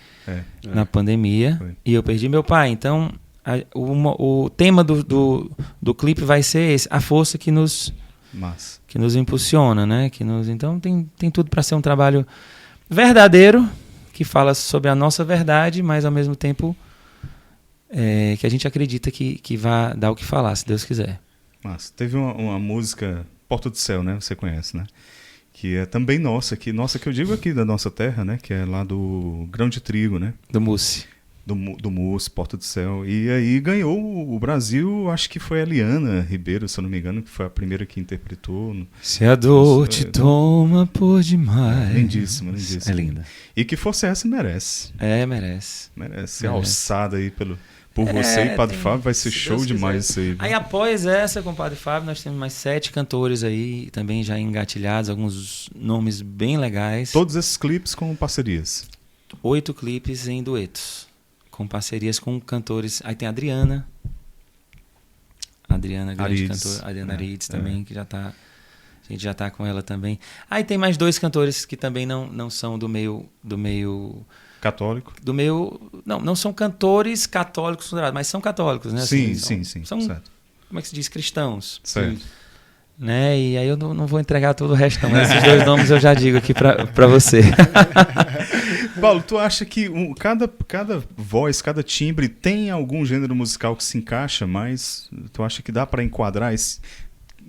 na pandemia. E eu perdi meu pai. Então, o tema do clipe vai ser esse, a força que nos impulsiona, né? Então, tem tudo para ser um trabalho verdadeiro, que fala sobre a nossa verdade, mas ao mesmo tempo que a gente acredita que vai dar o que falar, se Deus quiser. Mas teve uma música, Porta do Céu, né? Você conhece, né? Que é também nossa que eu digo aqui da nossa terra, né? Que é lá do Grão de Trigo, né? Do Mussi. Do Mussi, Porta do Céu. E aí ganhou o Brasil, acho que foi a Liana Ribeiro, se eu não me engano, que foi a primeira que interpretou. Se a dor te toma por demais. Lindíssima. É linda. E Que Força é Essa merece. Merece. Merece ser alçada aí por você e Padre Fábio, vai ser show demais isso aí. Aí após essa com o Padre Fábio, nós temos mais 7 cantores aí, também já engatilhados, alguns nomes bem legais. Todos esses clipes com parcerias? 8 clipes em duetos, com parcerias com cantores. Aí tem a Adriana, grande cantora, Adriana Arides também, que a gente já tá com ela também. Aí tem mais 2 cantores que também não são do meio católico? Do meio... Não são cantores católicos, mas são católicos, né? Sim, assim, sim, são certo. como é que se diz, cristãos. Certo. Né? E aí eu não vou entregar todo o resto, mas esses dois nomes eu já digo aqui para você. Paulo, tu acha que cada voz, cada timbre tem algum gênero musical que se encaixa, mas tu acha que dá para enquadrar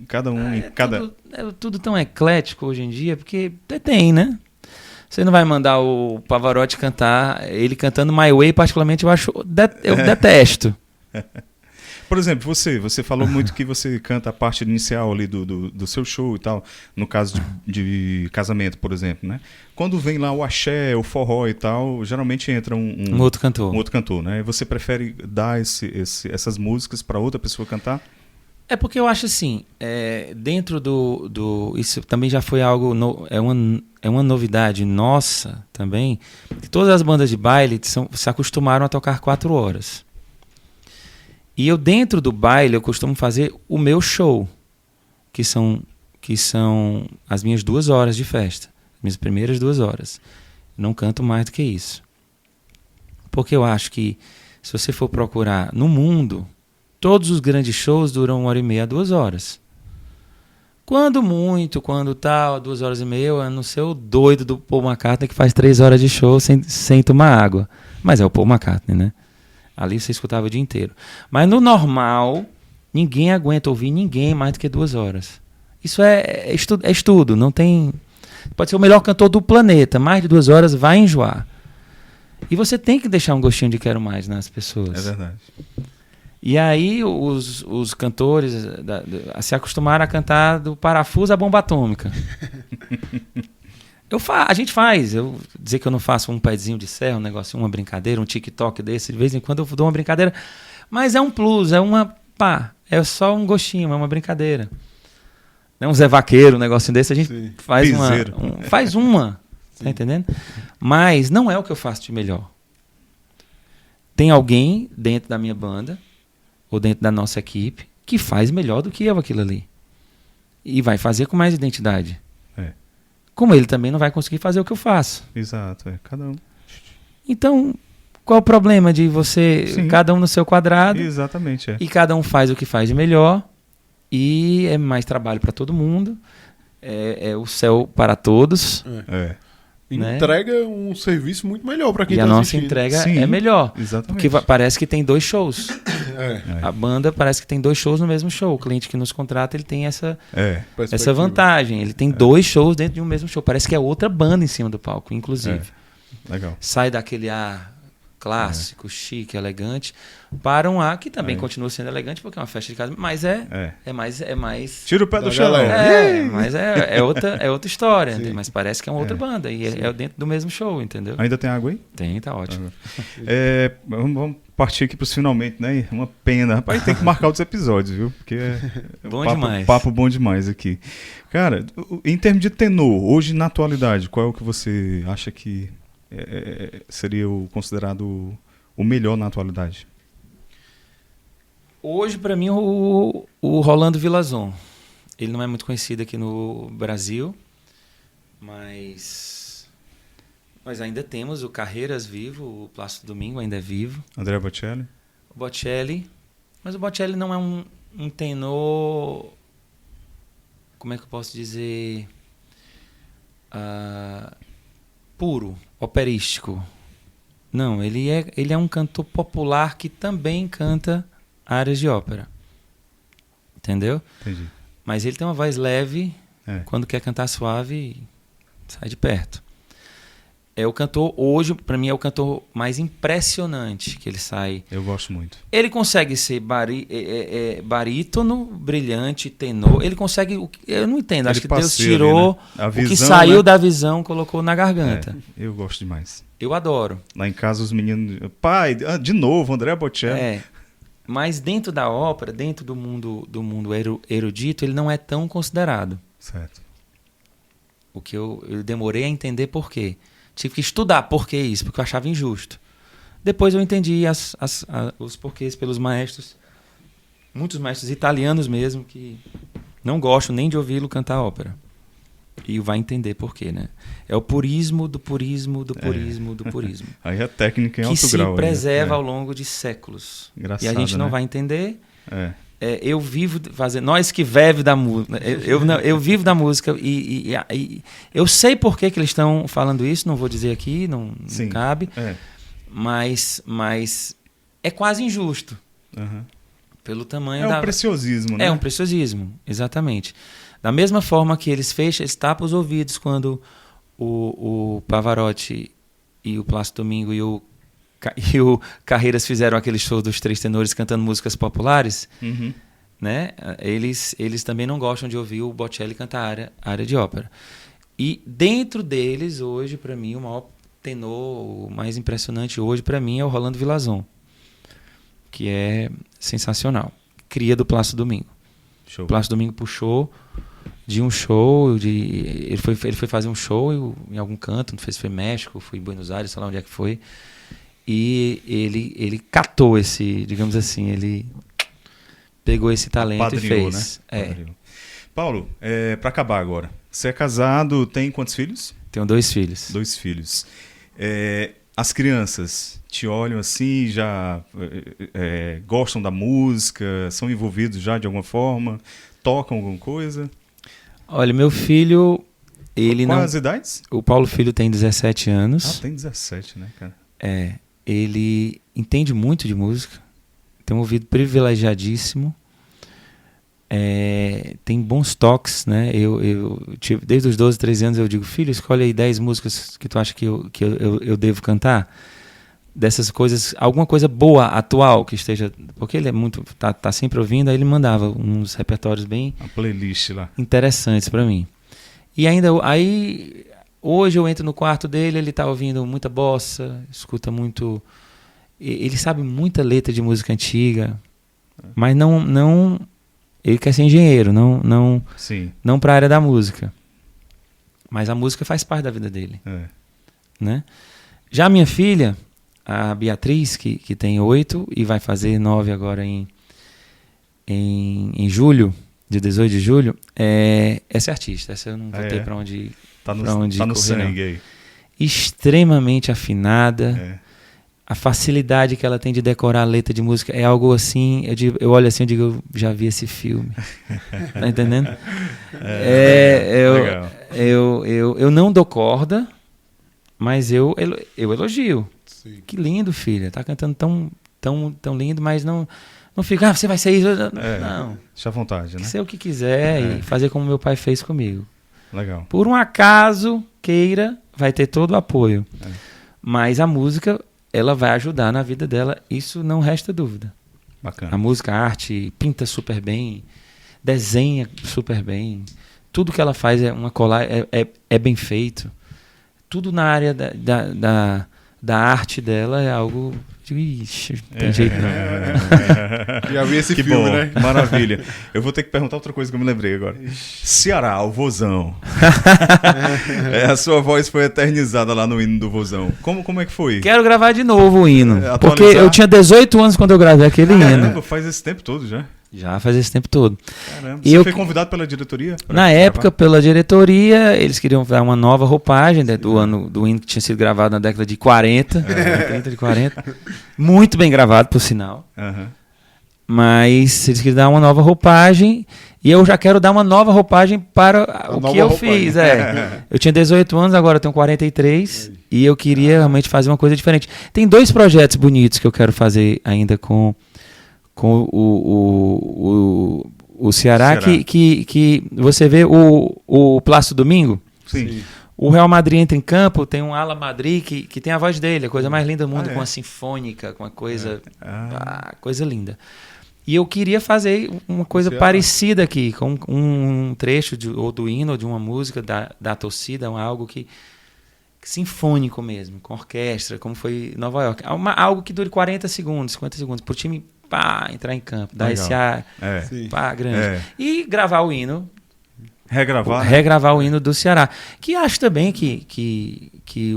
cada um em cada... Tudo tão eclético hoje em dia, porque tem, né? Você não vai mandar o Pavarotti cantar, ele cantando My Way, particularmente eu detesto. Por exemplo, você falou muito que você canta a parte inicial ali do seu show e tal, no caso de casamento, por exemplo, né? Quando vem lá o axé, o forró e tal, geralmente entra um outro cantor. Um outro cantor, né? E você prefere dar essas músicas para outra pessoa cantar? É porque eu acho assim, dentro isso também já foi algo, é uma novidade nossa também, que todas as bandas de baile se acostumaram a tocar 4 horas. E eu, dentro do baile, eu costumo fazer o meu show, que são as minhas 2 horas de festa, minhas primeiras 2 horas. Não canto mais do que isso. Porque eu acho que, se você for procurar no mundo, todos os grandes shows duram 1h30 a 2 horas. Quando muito, quando tal, 2h30, a não ser o doido do Paul McCartney que faz 3 horas de show sem tomar água. Mas é o Paul McCartney, né? Ali você escutava o dia inteiro. Mas no normal, ninguém aguenta ouvir ninguém mais do que 2 horas. Isso é estudo. Não tem... Pode ser o melhor cantor do planeta. Mais de 2 horas vai enjoar. E você tem que deixar um gostinho de quero mais nas pessoas. É verdade. E aí os cantores se acostumaram a cantar do parafuso à bomba atômica. A gente faz. Eu dizer que eu não faço um pezinho de serra, um negocinho, uma brincadeira, um TikTok desse, de vez em quando eu dou uma brincadeira. Mas é um plus, é só um gostinho, é uma brincadeira. Não um Zé Vaqueiro, um negocinho desse, a gente faz faz uma. Tá entendendo? Mas não é o que eu faço de melhor. Tem alguém dentro da minha banda, ou dentro da nossa equipe, que faz melhor do que eu aquilo ali. E vai fazer com mais identidade. Como ele também não vai conseguir fazer o que eu faço. Exato, cada um. Então, qual o problema de você, cada um no seu quadrado? Exatamente, E cada um faz o que faz de melhor, e é mais trabalho para todo mundo, é o céu para todos. Né? Entrega um serviço muito melhor para quem está assistindo. E a nossa entrega é melhor. Exatamente. Porque parece que tem 2 shows. A banda parece que tem 2 shows no mesmo show. O cliente que nos contrata, ele tem essa vantagem. Ele tem 2 shows dentro de um mesmo show. Parece que é outra banda em cima do palco, inclusive. Legal. Sai daquele ar clássico, chique, elegante, para um ar que também continua sendo elegante, porque é uma festa de casa, mas é mais... Tira o pé do chão. Mas é outra história, mas parece que é uma outra banda, e é dentro do mesmo show, entendeu? Ainda tem água aí? Tem, tá ótimo. Vamos partir aqui para os finalmente, né? Uma pena. Rapaz, tem que marcar outros episódios, viu? Porque papo bom demais aqui. Cara, em termos de tenor, hoje na atualidade, qual é o que você acha que seria considerado o melhor na atualidade? Hoje, para mim, o Rolando Villazon. Ele não é muito conhecido aqui no Brasil, mas ainda temos o Carreiras vivo, o Plácido Domingo ainda é vivo. André Bocelli? O Bocelli. Mas o Bocelli não é um tenor... Como é que eu posso dizer? Puro, operístico. Não, ele é um cantor popular que também canta áreas de ópera. Entendeu? Entendi. Mas ele tem uma voz leve, quando quer cantar suave, sai de perto. É o cantor, hoje, para mim, é o cantor mais impressionante que ele sai. Eu gosto muito. Ele consegue ser barítono, brilhante, tenor. Ele consegue... Eu não entendo. Acho que Deus tirou ali, né? O que saiu da visão, colocou na garganta. Eu gosto demais. Eu adoro. Lá em casa os meninos... Pai, de novo, André Bocelli. Mas dentro da ópera, dentro do mundo erudito, ele não é tão considerado. Certo. O que eu demorei a entender por quê. Tive que estudar por que isso, porque eu achava injusto. Depois eu entendi os porquês pelos maestros, muitos maestros italianos mesmo, que não gostam nem de ouvi-lo cantar ópera. E vai entender por quê, né? É o purismo do purismo do purismo do purismo. Aí a técnica em alto grau. Que se grau, preserva ao longo de séculos. Engraçado, e a gente não né? vai entender, eu vivo fazendo. Nós que vivem da música. Eu vivo da música e eu sei por que eles estão falando isso, não vou dizer aqui, não cabe. Mas é quase injusto. Uhum. Pelo tamanho um preciosismo, né? É um preciosismo, exatamente. Da mesma forma que eles tapam os ouvidos quando o Pavarotti e o Plácido Domingo e o Carreiras fizeram aquele show dos três tenores cantando músicas populares, né? Eles também não gostam de ouvir o Bocelli cantar área de ópera. E dentro deles, hoje, para mim, o maior tenor, o mais impressionante hoje, para mim, é o Rolando Villazon, que é sensacional. Cria do Plácido Domingo. Show. O Plácido Domingo puxou de um show, ele foi fazer um show em algum canto, não sei se foi México, foi em Buenos Aires, sei lá onde é que foi. E ele catou digamos assim, ele pegou esse talento e fez. Né? Paulo, para acabar agora, você é casado, tem quantos filhos? Tenho 2 filhos. 2 filhos. As crianças te olham assim, já gostam da música, são envolvidos já de alguma forma, tocam alguma coisa? Olha, meu filho, Quais as idades? O Paulo Filho tem 17 anos. Tem 17, né, cara? Ele entende muito de música, tem um ouvido privilegiadíssimo, tem bons toques, né? Desde os 12, 13 anos eu digo, filho, escolhe aí 10 músicas que tu acha que eu devo cantar. Dessas coisas, alguma coisa boa, atual, que esteja... Porque ele tá sempre ouvindo, aí ele mandava uns repertórios bem... Uma playlist lá. Interessantes para mim. E aí... Hoje eu entro no quarto dele, ele tá ouvindo muita bossa, escuta muito... Ele sabe muita letra de música antiga, mas não ele quer ser engenheiro, não para a área da música. Mas a música faz parte da vida dele. Né? Já a minha filha, a Beatriz, que tem 8 e vai fazer 9 agora em julho, de 18 de julho, essa é artista, essa eu não vou ter para onde ir. Tá no sangue aí. Extremamente afinada. A facilidade que ela tem de decorar a letra de música é algo assim. Eu olho assim e digo, eu já vi esse filme. Tá entendendo? Eu não dou corda, mas eu elogio. Sim. Que lindo, filha. Tá cantando tão lindo, mas não fica, você vai ser isso. Não. Deixa à vontade, né? Ser o que quiser e fazer como meu pai fez comigo. Legal. Por um acaso queira, vai ter todo o apoio. Mas a música, ela vai ajudar na vida dela, isso não resta dúvida. Bacana. A música, a arte, pinta super bem, desenha super bem. Tudo que ela faz é uma colagem, é bem feito. Tudo na área da arte dela é algo... Ixi, não tem jeito não. Já vi esse que filme, bom, né? Maravilha. Eu vou ter que perguntar outra coisa que eu me lembrei agora. Ceará, o Vozão. A sua voz foi eternizada lá no hino do Vozão. Como é que foi? Quero gravar de novo o hino. Porque eu tinha 18 anos quando eu gravei aquele hino. Caramba, faz esse tempo todo já. Já faz esse tempo todo. Caramba. Você foi convidado pela diretoria? Na época, pela diretoria, eles queriam dar uma nova roupagem do hino que tinha sido gravado na década de 40. 30 de 40. Muito bem gravado, por sinal. Mas eles queriam dar uma nova roupagem e eu já quero dar uma nova roupagem para o que eu fiz. Eu tinha 18 anos, agora eu tenho 43 e eu queria realmente fazer uma coisa diferente. Tem 2 projetos bonitos que eu quero fazer ainda com o Ceará. Que você vê o Plácido Domingo. Sim. O Real Madrid entra em campo, tem um Ala Madrid que tem a voz dele, a coisa mais linda do mundo, com uma sinfônica, com uma coisa, coisa linda. E eu queria fazer uma coisa parecida aqui, com um trecho ou do hino ou de uma música da torcida, algo que sinfônico mesmo, com orquestra, como foi em Nova York. Algo que dure 40 segundos, 50 segundos, para o time entrar em campo, dar esse ar grande. E gravar o hino. Regravar o hino do Ceará. Que acho também que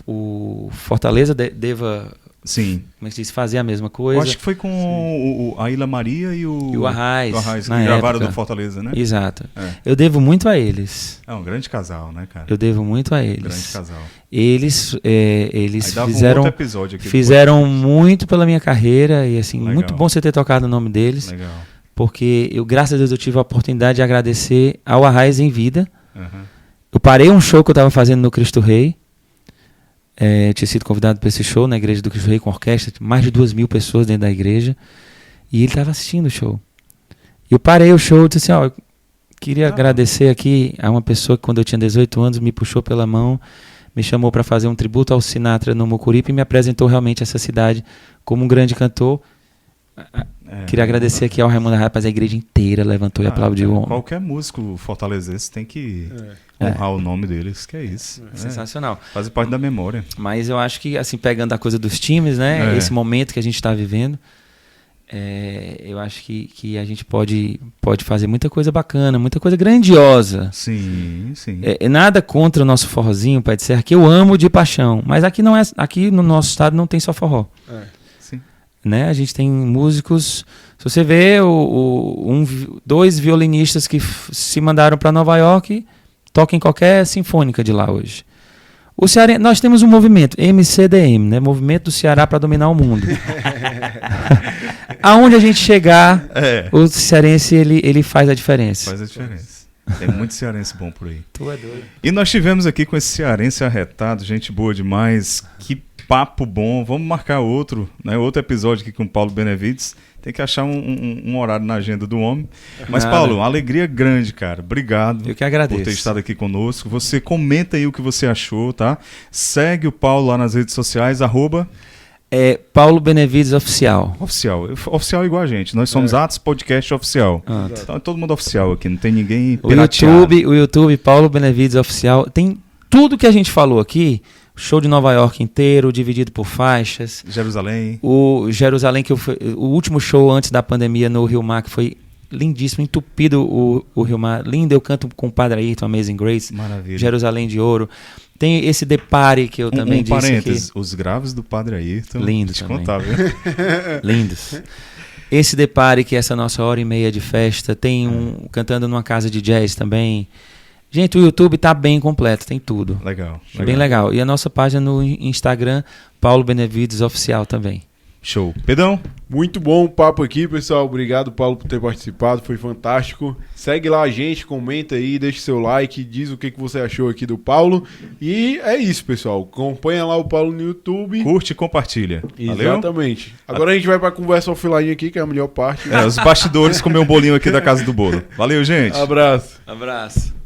o Fortaleza deva... Sim. Como é que se diz? Fazer a mesma coisa. Eu acho que foi com a Ilha Maria e o Arraiz. Que gravaram do Fortaleza, né? Exato. Eu devo muito a eles. É um grande casal, né, cara? Eu devo muito a eles. Grande casal. Eles episódio aqui fizeram muito pela minha carreira e assim, Legal. muito bom você ter tocado o nome deles. Legal. porque graças a Deus, eu tive a oportunidade de agradecer ao Arraiz em vida. Uhum. Eu parei um show que eu estava fazendo no Cristo Rei. Eu tinha sido convidado para esse show na igreja do Cristo Rei com orquestra, mais de 2.000 pessoas dentro da igreja. E ele estava assistindo o show. E eu parei o show e disse assim, eu queria agradecer aqui a uma pessoa que quando eu tinha 18 anos me puxou pela mão, me chamou para fazer um tributo ao Sinatra no Mucuripe e me apresentou realmente essa cidade como um grande cantor. Queria agradecer aqui ao Raimundo Arraes, a igreja inteira levantou e aplaudiu o homem. Qualquer músico fortalezense tem que honrar o nome deles, que é isso. Sensacional. Faz parte da memória. Mas eu acho que, assim, pegando a coisa dos times, né? Esse momento que a gente está vivendo, eu acho que a gente pode fazer muita coisa bacana, muita coisa grandiosa. Sim, sim. Nada contra o nosso forrozinho, Pé de Serra, que eu amo de paixão. Mas aqui no nosso estado não tem só forró. Sim. Né? A gente tem músicos. Se você vê dois violinistas que se mandaram para Nova York, tocam em qualquer sinfônica de lá hoje. Nós temos um movimento, MCDM, né? Movimento do Ceará para dominar o mundo. Aonde a gente chegar, o cearense ele faz a diferença. Faz a diferença. Tem muito cearense bom por aí. Tu é doido. E nós tivemos aqui com esse cearense arretado, gente boa demais. Que papo bom. Vamos marcar outro episódio aqui com o Paulo Benevides. Tem que achar um horário na agenda do homem. Mas, Paulo, uma alegria grande, cara. Obrigado. Eu que agradeço. Por ter estado aqui conosco. Você comenta aí o que você achou, tá? Segue o Paulo lá nas redes sociais, Paulo Benevides Oficial. Oficial igual a gente. Nós somos Atos Podcast Oficial. Então é todo mundo oficial aqui, não tem ninguém o YouTube, Paulo Benevides Oficial. Tem tudo que a gente falou aqui. Show de Nova York inteiro, dividido por faixas. Jerusalém. O Jerusalém, o último show antes da pandemia no Rio Mar, que foi lindíssimo, entupido o Rio Mar. Lindo, eu canto com o Padre Ayrton, Amazing Grace. Maravilha. Jerusalém de Ouro. Tem esse Depare que eu também disse parênteses, aqui. Os graves do Padre Ayrton. Lindo te também. Contar, viu? Lindos. Esse Depare, que é essa nossa hora e meia de festa. Tem cantando numa casa de jazz também. Gente, o YouTube tá bem completo, tem tudo. Legal. Bem legal. E a nossa página no Instagram, Paulo Benevides Oficial também. Show. Pedrão? Muito bom o papo aqui, pessoal. Obrigado, Paulo, por ter participado. Foi fantástico. Segue lá a gente, comenta aí, deixa seu like, diz o que você achou aqui do Paulo. E é isso, pessoal. Acompanha lá o Paulo no YouTube. Curte e compartilha. Exatamente. Valeu? Agora a gente vai pra conversa offline aqui, que é a melhor parte. Os bastidores comer um bolinho aqui da Casa do Bolo. Valeu, gente. Abraço. Abraço.